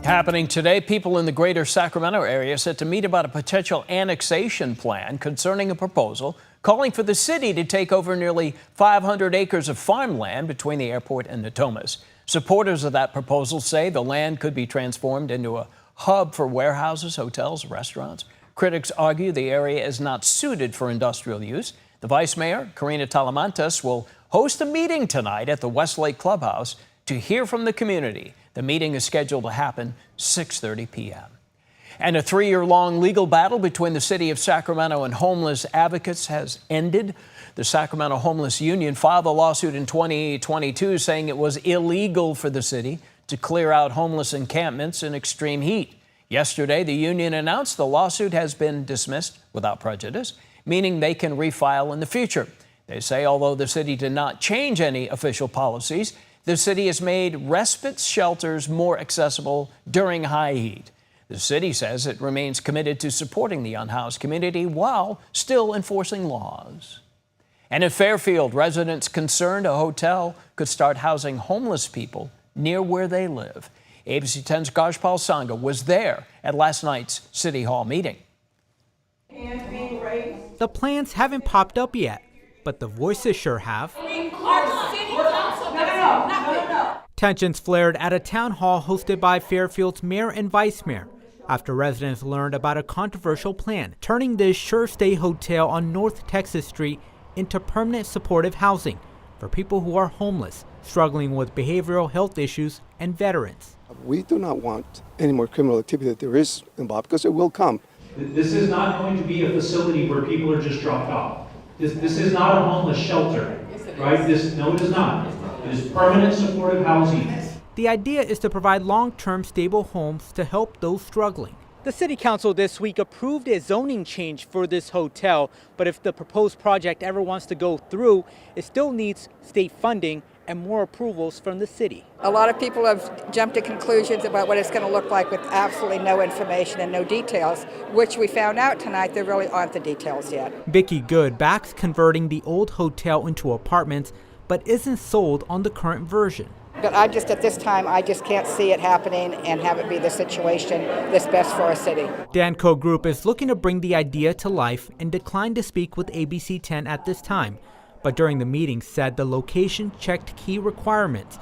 A: Happening today, people in the greater Sacramento area set to meet about a potential annexation plan concerning a proposal calling for the city to take over nearly 500 acres of farmland between the airport and Natomas. Supporters of that proposal say the land could be transformed into a hub for warehouses, hotels, restaurants. Critics argue the area is not suited for industrial use. The vice mayor, Karina Talamantes, will host a meeting tonight at the Westlake Clubhouse to hear from the community. The meeting is scheduled to happen 6:30 p.m. And a 3-year-long legal battle between the city of Sacramento and homeless advocates has ended. The Sacramento Homeless Union filed a lawsuit in 2022 saying it was illegal for the city to clear out homeless encampments in extreme heat. Yesterday, the union announced the lawsuit has been dismissed without prejudice, meaning they can refile in the future. They say although the city did not change any official policies, the city has made respite shelters more accessible during high heat. The city says it remains committed to supporting the unhoused community while still enforcing laws. And in Fairfield, residents concerned a hotel could start housing homeless people near where they live. ABC 10's Gajpal Sangha was there at last night's City Hall meeting.
Q: The plans haven't popped up yet, but the voices sure have. Tensions flared at a town hall hosted by Fairfield's mayor and vice mayor after residents learned about a controversial plan, turning this Sure Stay hotel on North Texas Street into permanent supportive housing for people who are homeless, struggling with behavioral health issues, and veterans.
R: We do not want any more criminal activity that there is involved, because it will come.
S: This is not going to be a facility where people are just dropped off. This is not a homeless shelter, right? No, it is not. It is permanent supportive housing.
Q: The idea is to provide long-term stable homes to help those struggling. The city council this week approved a zoning change for this hotel, but if the proposed project ever wants to go through, it still needs state funding and more approvals from the city.
T: A lot of people have jumped to conclusions about what it's going to look like with absolutely no information and no details, which we found out tonight there really aren't the details yet.
Q: Vicki Good backs converting the old hotel into apartments, but isn't sold on the current version.
T: But at this time, I just can't see it happening and have it be the situation that's best for our city.
Q: Danco Group is looking to bring the idea to life and declined to speak with ABC 10 at this time, but during the meeting said the location checked key requirements.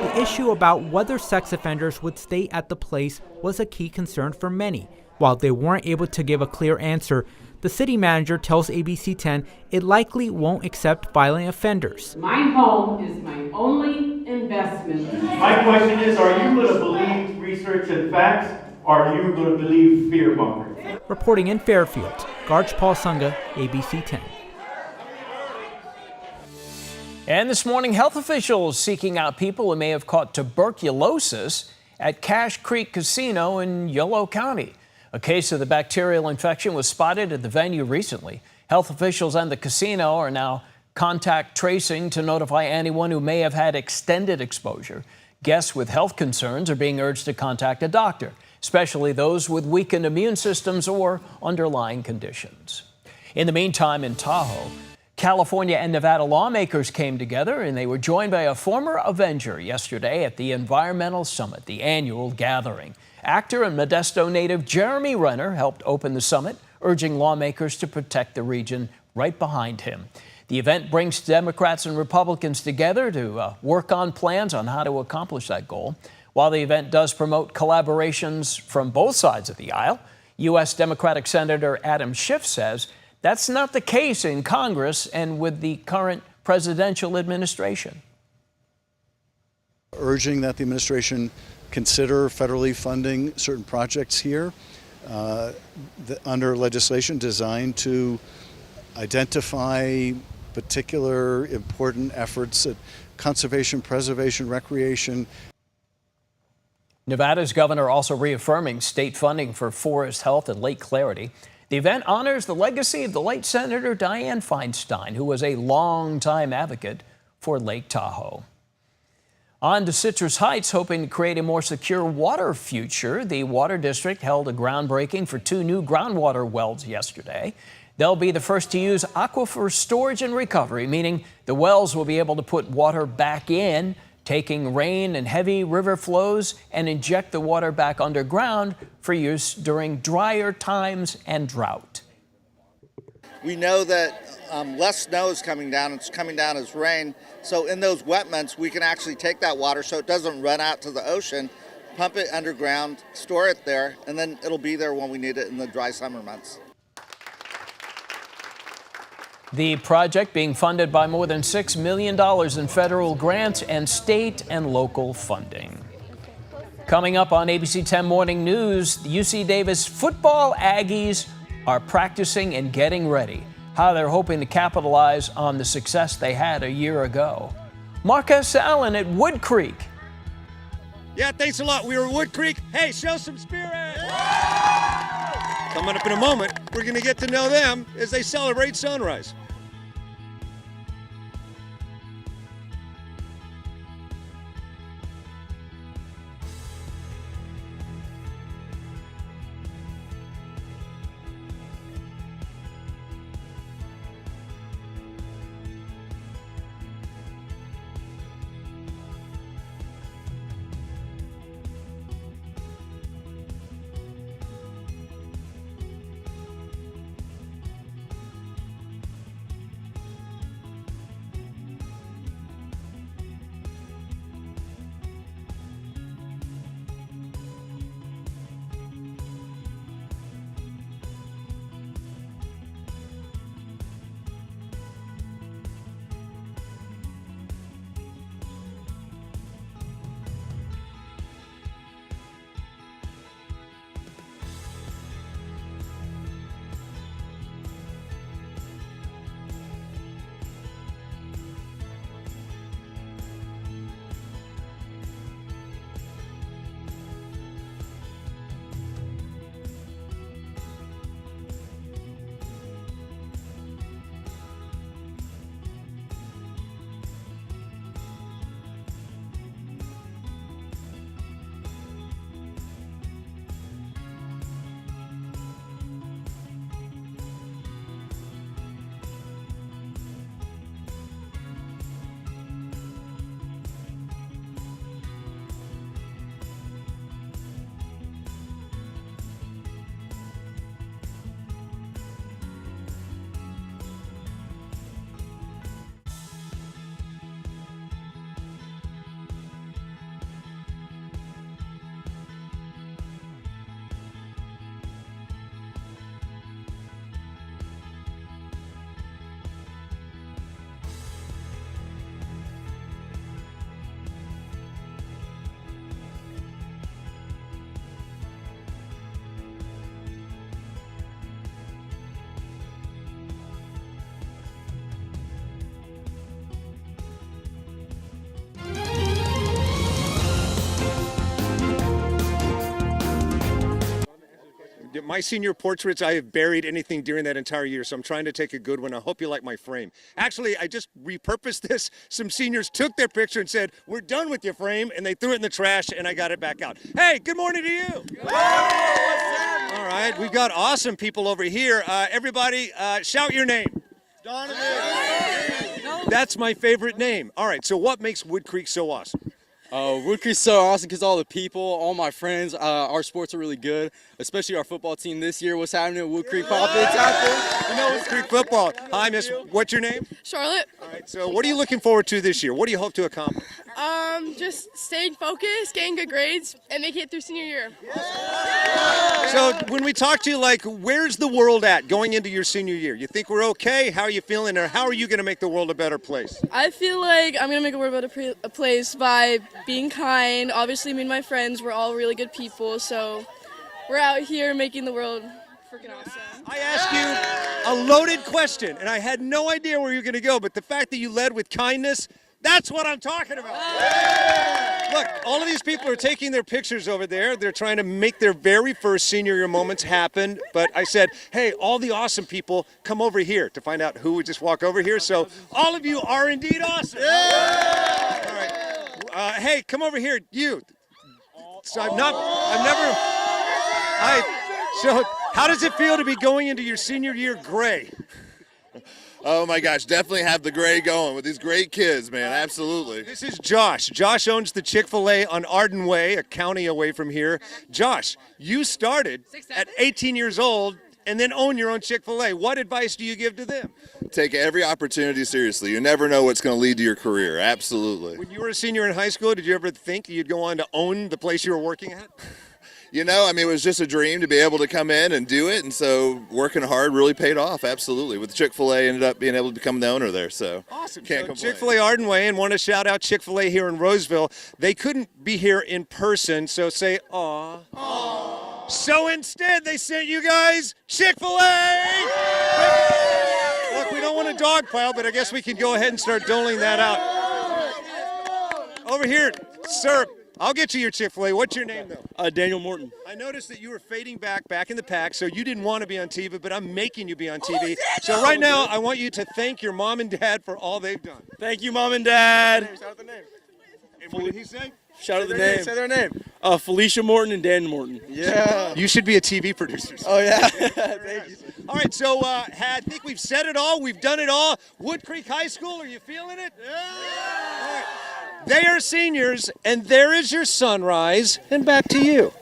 Q: The issue about whether sex offenders would stay at the place was a key concern for many. While they weren't able to give a clear answer, the city manager tells ABC 10 it likely won't accept violent offenders.
U: My home is my only investment.
S: My question is, are you going to believe research and facts, or are you going to believe fear-mongering?
Q: Reporting in Fairfield, Gajpal Sangha, ABC 10.
A: And this morning, health officials seeking out people who may have caught tuberculosis at Cache Creek Casino in Yolo County. A case of the bacterial infection was spotted at the venue recently. Health officials and the casino are now contact tracing to notify anyone who may have had extended exposure. Guests with health concerns are being urged to contact a doctor, especially those with weakened immune systems or underlying conditions. In the meantime, in Tahoe, California and Nevada lawmakers came together and they were joined by a former Avenger yesterday at the Environmental Summit, the annual gathering. Actor and Modesto native Jeremy Renner helped open the summit, urging lawmakers to protect the region right behind him. The event brings Democrats and Republicans together to work on plans on how to accomplish that goal. While the event does promote collaborations from both sides of the aisle, U.S. Democratic Senator Adam Schiff says that's not the case in Congress and with the current presidential administration.
V: Urging that the administration consider federally funding certain projects here under legislation designed to identify particular important efforts at conservation, preservation, recreation.
A: Nevada's governor also reaffirming state funding for forest health and lake clarity. The event honors the legacy of the late Senator Dianne Feinstein, who was a longtime advocate for Lake Tahoe. On to Citrus Heights, hoping to create a more secure water future. The Water District held a groundbreaking for 2 new groundwater wells yesterday. They'll be the first to use aquifer storage and recovery, meaning the wells will be able to put water back in, taking rain and heavy river flows, and inject the water back underground for use during drier times and drought.
W: We know that less snow is coming down. It's coming down as rain. So in those wet months, we can actually take that water so it doesn't run out to the ocean, pump it underground, store it there, and then it'll be there when we need it in the dry summer months.
A: The project being funded by more than $6 million in federal grants and state and local funding. Coming up on ABC 10 Morning News, the UC Davis football Aggies are practicing and getting ready. How they're hoping to capitalize on the success they had a year ago. Marcus Allen at Wood Creek.
I: Yeah, thanks a lot. We were at Wood Creek. Hey, show some spirit! Coming up in a moment, we're going to get to know them as they celebrate sunrise. My senior portraits, I have buried anything during that entire year, so I'm trying to take a good one. I hope you like my frame. Actually, I just repurposed this. Some seniors took their picture and said, "We're done with your frame," and they threw it in the trash, and I got it back out. Hey, good morning to you. Good morning. All right, we've got awesome people over here. Everybody, shout your name. Donovan. That's my favorite name. All right, so what makes Wood Creek so awesome?
C: Wood Creek's so awesome because all the people, all my friends, our sports are really good, especially our football team this year. What's happening at Wood Creek Pop? It's out there.
I: You know Wood Creek football. Hi, Miss. What's your name?
E: Charlotte.
I: All right, so what are you looking forward to this year? What do you hope to accomplish?
E: Just staying focused, getting good grades, and making it through senior year.
I: So when we talk to you, like, where's the world at going into your senior year? You think we're okay? How are you feeling? Or how are you going to make the world a better place?
E: I feel like I'm going to make a world a better place by being kind. Obviously, me and my friends, we're all really good people, so we're out here making the world freaking awesome.
I: I asked you a loaded question, and I had no idea where you were going to go, but the fact that you led with kindness, that's what I'm talking about. Look, all of these people are taking their pictures over there. They're trying to make their very first senior year moments happen. But I said, hey, all the awesome people, come over here to find out who would just walk over here. So all of you are indeed awesome. Yeah! All right. Hey, come over here, you. So so how does it feel to be going into your senior year gray?
F: Oh my gosh, definitely have the gray going with these great kids, man, absolutely.
I: This is Josh. Josh owns the Chick-fil-A on Arden Way, a county away from here. Josh, you started at 18 years old and then own your own Chick-fil-A. What advice do you give to them?
F: Take every opportunity seriously. You never know what's going to lead to your career, absolutely.
I: When you were a senior in high school, did you ever think you'd go on to own the place you were working at?
F: You know, I mean, it was just a dream to be able to come in and do it, and so working hard really paid off, absolutely. With Chick-fil-A, ended up being able to become the owner there, so
I: awesome.
F: Can't complain.
I: Chick-fil-A Arden Way, and want to shout out Chick-fil-A here in Roseville. They couldn't be here in person, so say, aw. Aww. So instead, they sent you guys Chick-fil-A! Look, we don't want a dog pile, but I guess we can go ahead and start doling that out. Over here, sir. I'll get you your Chick-fil-A. What's your name, though?
C: Daniel Morton.
I: I noticed that you were fading back in the pack, so you didn't want to be on TV, but I'm making you be on TV. So right now, I want you to thank your mom and dad for all they've done.
C: Thank you, Mom and Dad.
I: Shout out the name. And what did he say?
C: Shout out the name.
I: Say their name.
C: Felicia Morton and Dan Morton.
I: Yeah. You should be a TV producer.
C: Oh, yeah. Thank you.
I: All right, so I think we've said it all. We've done it all. Wood Creek High School, are you feeling it? Yeah. All right. They are seniors, and there is your sunrise. And back to you.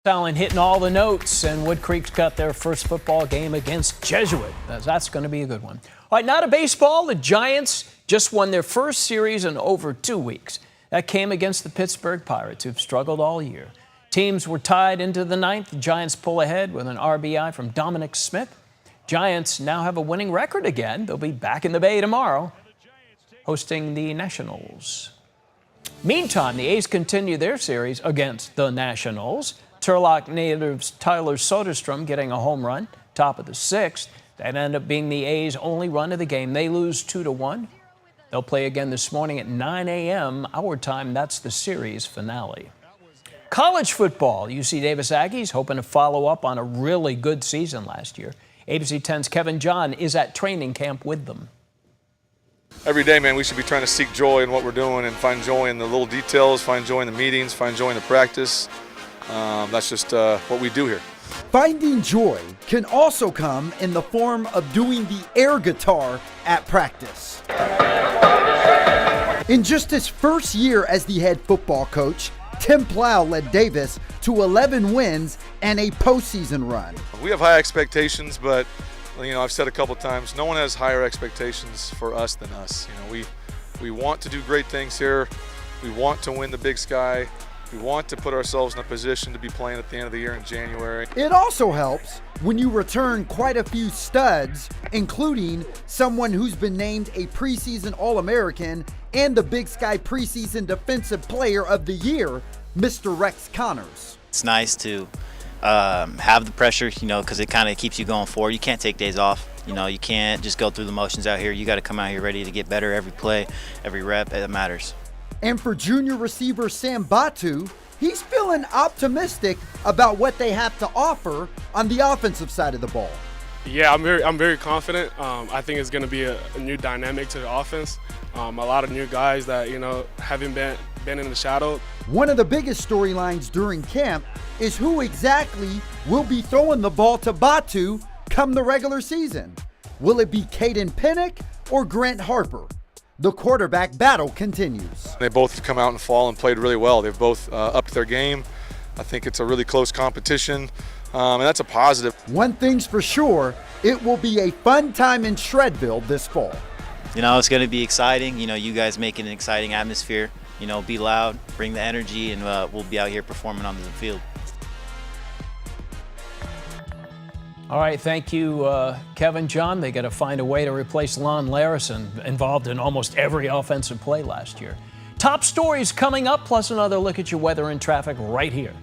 A: Allen hitting all the notes, and Wood Creek's got their first football game against Jesuit. That's going to be a good one. All right, now to baseball. The Giants just won their first series in over 2 weeks. That came against the Pittsburgh Pirates, who've struggled all year. Teams were tied into the ninth. The Giants pull ahead with an RBI from Dominic Smith. Giants now have a winning record again. They'll be back in the Bay tomorrow, hosting the Nationals. Meantime, the A's continue their series against the Nationals. Turlock natives Tyler Soderstrom getting a home run, top of the sixth. That ended up being the A's only run of the game. They lose 2-1. They'll play again this morning at 9 a.m. our time. That's the series finale. College football, UC Davis Aggies hoping to follow up on a really good season last year. ABC10's Kevin John is at training camp with them.
X: Every day, man, we should be trying to seek joy in what we're doing and find joy in the little details, find joy in the meetings, find joy in the practice. That's just what we do here.
Y: Finding joy can also come in the form of doing the air guitar at practice. In just his first year as the head football coach, Tim Plow led Davis to 11 wins and a postseason run.
X: We have high expectations, but you know, I've said a couple times, no one has higher expectations for us than us. You know, we want to do great things here. We want to win the Big Sky. We want to put ourselves in a position to be playing at the end of the year in January.
Y: It also helps when you return quite a few studs, including someone who's been named a preseason All-American and the Big Sky preseason Defensive Player of the Year, Mr. Rex Connors.
Z: It's nice to have the pressure, you know, because it kind of keeps you going forward. You can't take days off. You know, you can't just go through the motions out here. You got to come out here ready to get better every play, every rep. It matters.
Y: And for junior receiver Sam Batu, he's feeling optimistic about what they have to offer on the offensive side of the ball.
G: Yeah, I'm very confident. I think it's going to be a new dynamic to the offense. A lot of new guys that, haven't been in the shadow.
Y: One of the biggest storylines during camp is who exactly will be throwing the ball to Batu come the regular season. Will it be Caden Pinnock or Grant Harper? The quarterback battle continues.
X: They both have come out in fall and played really well. They've both upped their game. I think it's a really close competition, and that's a positive.
Y: One thing's for sure, it will be a fun time in Shredville this fall.
Z: It's going to be exciting. You guys make it an exciting atmosphere. Be loud, bring the energy, and we'll be out here performing on the field.
A: All right, thank you, Kevin. John, they got to find a way to replace Lon Larison, involved in almost every offensive play last year. Top stories coming up, plus another look at your weather and traffic right here.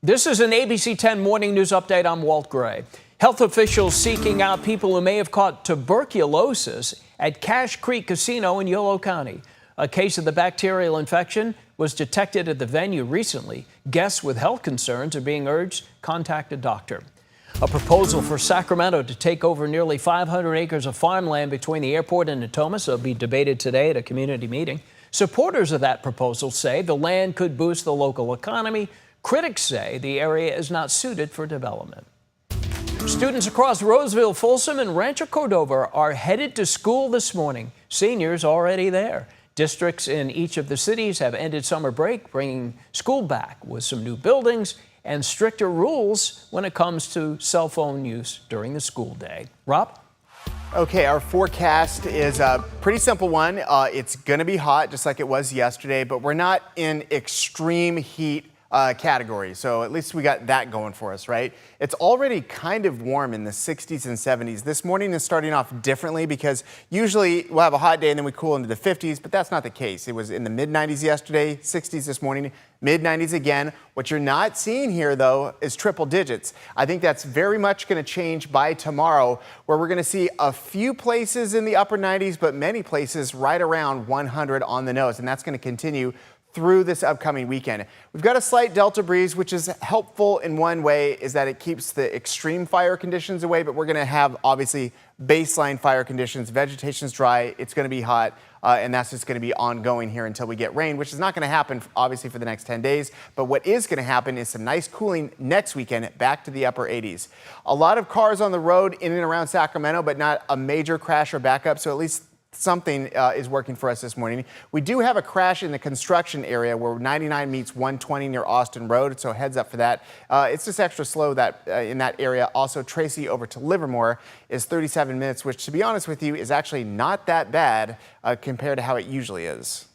A: This is an ABC 10 morning news update. I'm Walt Gray. Health officials seeking out people who may have caught tuberculosis at Cache Creek Casino in Yolo County. A case of the bacterial infection was detected at the venue recently. Guests with health concerns are being urged to contact a doctor. A proposal for Sacramento to take over nearly 500 acres of farmland between the airport and Natomas will be debated today at a community meeting. Supporters of that proposal say the land could boost the local economy. Critics say the area is not suited for development. Students across Roseville, Folsom, and Rancho Cordova are headed to school this morning. Seniors already there. Districts in each of the cities have ended summer break, bringing school back with some new buildings and stricter rules when it comes to cell phone use during the school day. Rob?
B: Okay, our forecast is a pretty simple one. It's going to be hot, just like it was yesterday, but we're not in extreme heat category. So at least we got that going for us, right? It's already kind of warm in the 60s and 70s. This morning is starting off differently because usually we'll have a hot day and then we cool into the 50s, but that's not the case. It was in the mid-90s yesterday, 60s this morning, mid-90s again. What you're not seeing here, though, is triple digits. I think that's very much going to change by tomorrow, where we're going to see a few places in the upper 90s, but many places right around 100 on the nose, and that's going to continue through this upcoming weekend. We've got a slight delta breeze, which is helpful in one way, is that it keeps the extreme fire conditions away, but we're going to have obviously baseline fire conditions. Vegetation's dry, it's going to be hot, and that's just going to be ongoing here until we get rain, which is not going to happen obviously for the next 10 days. But what is going to happen is some nice cooling next weekend back to the upper 80s. A lot of cars on the road in and around Sacramento, but not a major crash or backup, so at least something is working for us this morning. We do have a crash in the construction area where 99 meets 120 near Austin Road, so heads up for that. It's just extra slow that in that area. Also, Tracy over to Livermore is 37 minutes, which, to be honest with you, is actually not that bad compared to how it usually is.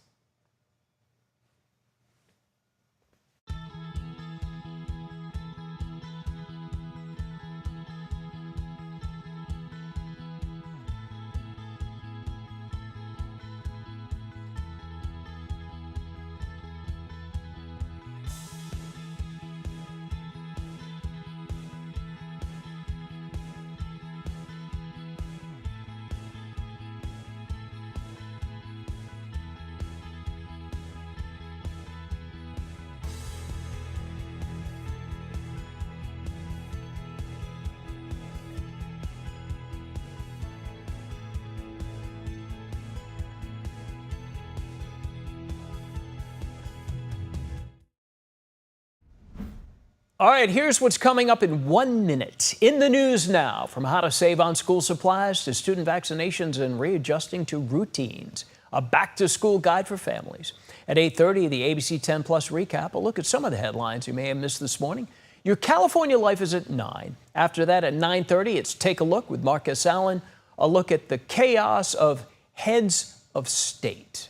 A: All right, here's what's coming up in 1 minute. In the news now, from how to save on school supplies to student vaccinations and readjusting to routines. A back-to-school guide for families. At 8:30, the ABC10 Plus recap. A look at some of the headlines you may have missed this morning. Your California Life is at 9. After that, at 9:30, it's Take a Look with Marcus Allen. A look at the chaos of heads of state.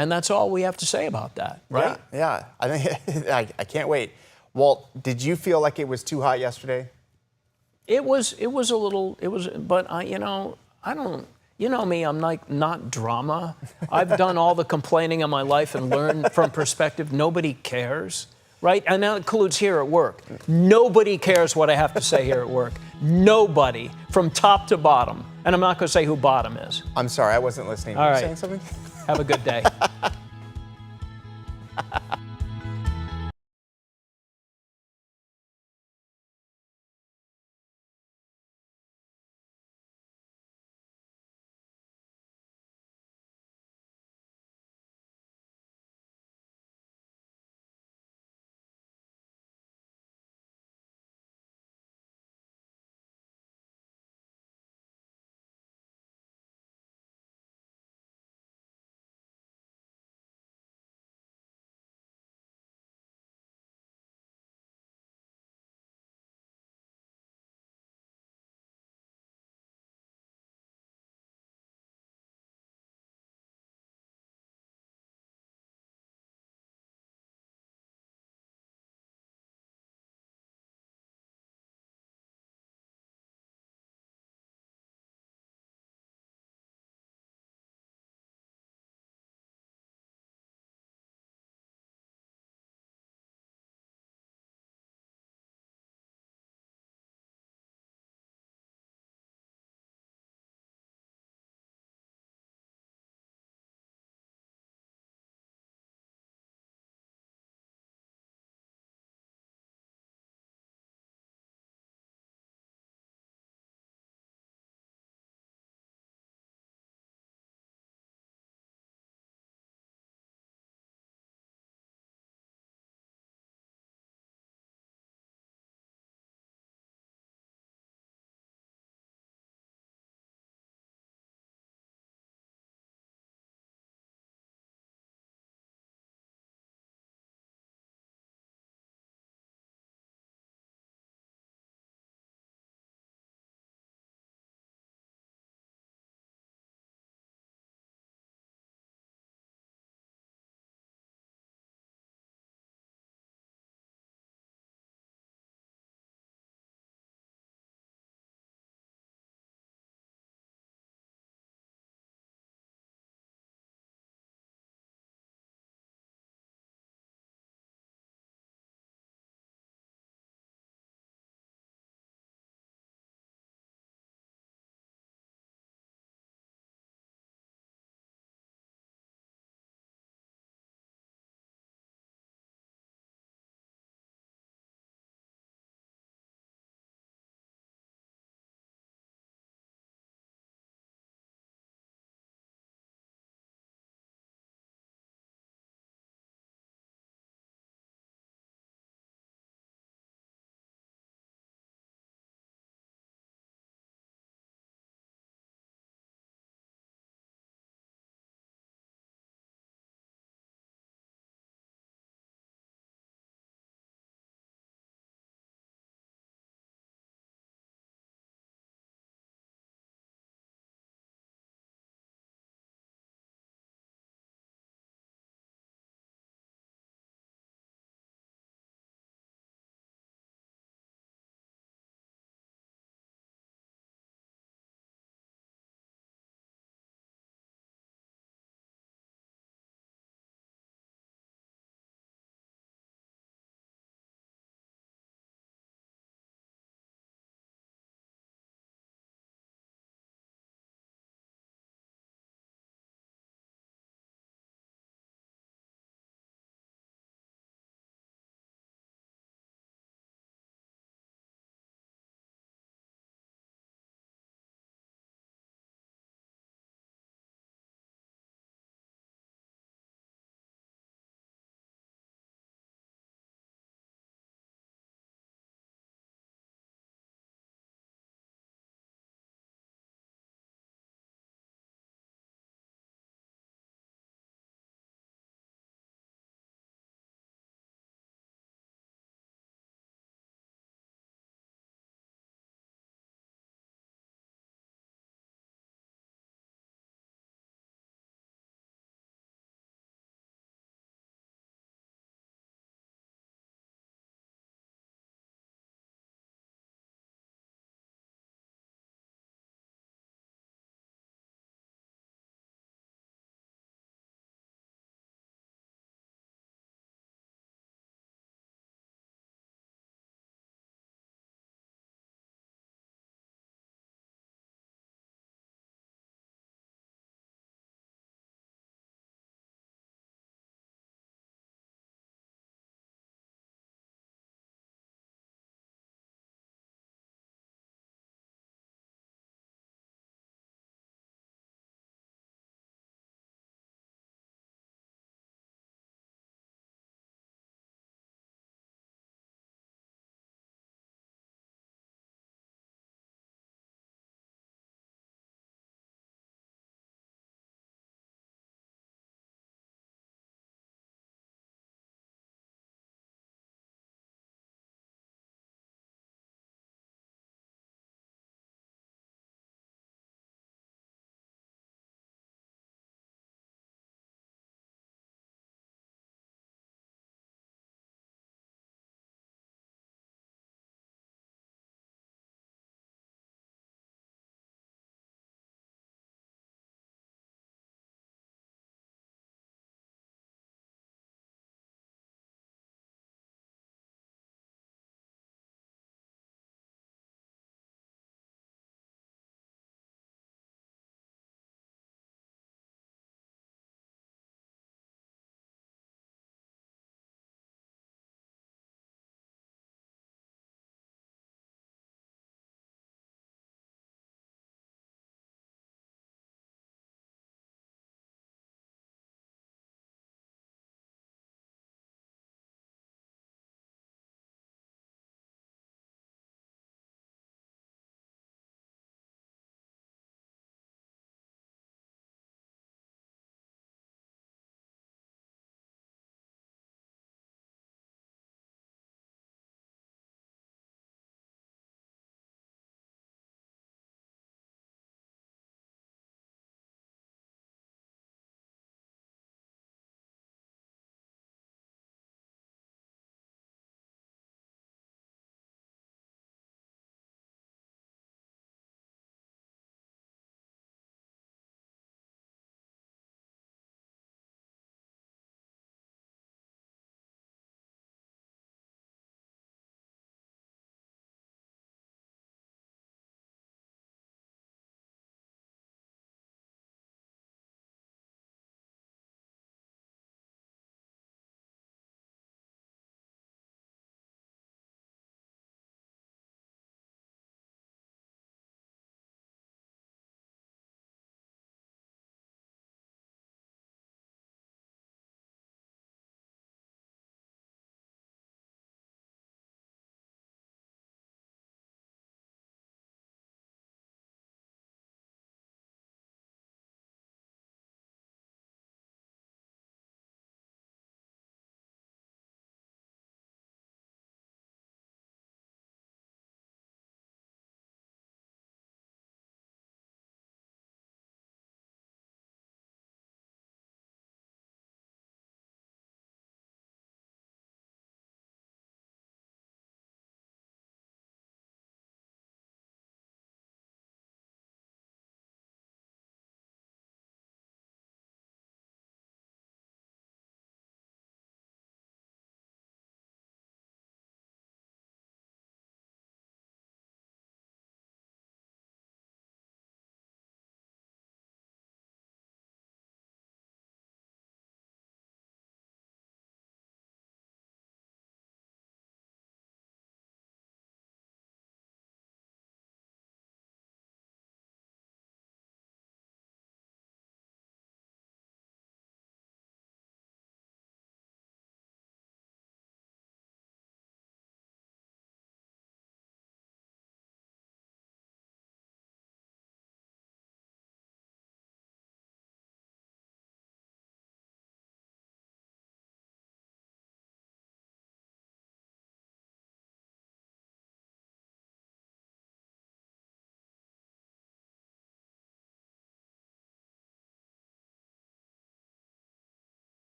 A: And that's all we have to say about that, right?
B: Yeah. I think I can't wait. Walt, did you feel like it was too hot yesterday?
A: It was a little, but I don't, you know me, I'm like not drama. I've done all the complaining of my life and learned from perspective. Nobody cares, right? And that includes here at work. Nobody cares what I have to say here at work. Nobody, from top to bottom. And I'm not going to say who bottom is.
B: I'm sorry, I wasn't listening.
A: All
B: Were you
A: right.
B: saying something?
A: Have a good day.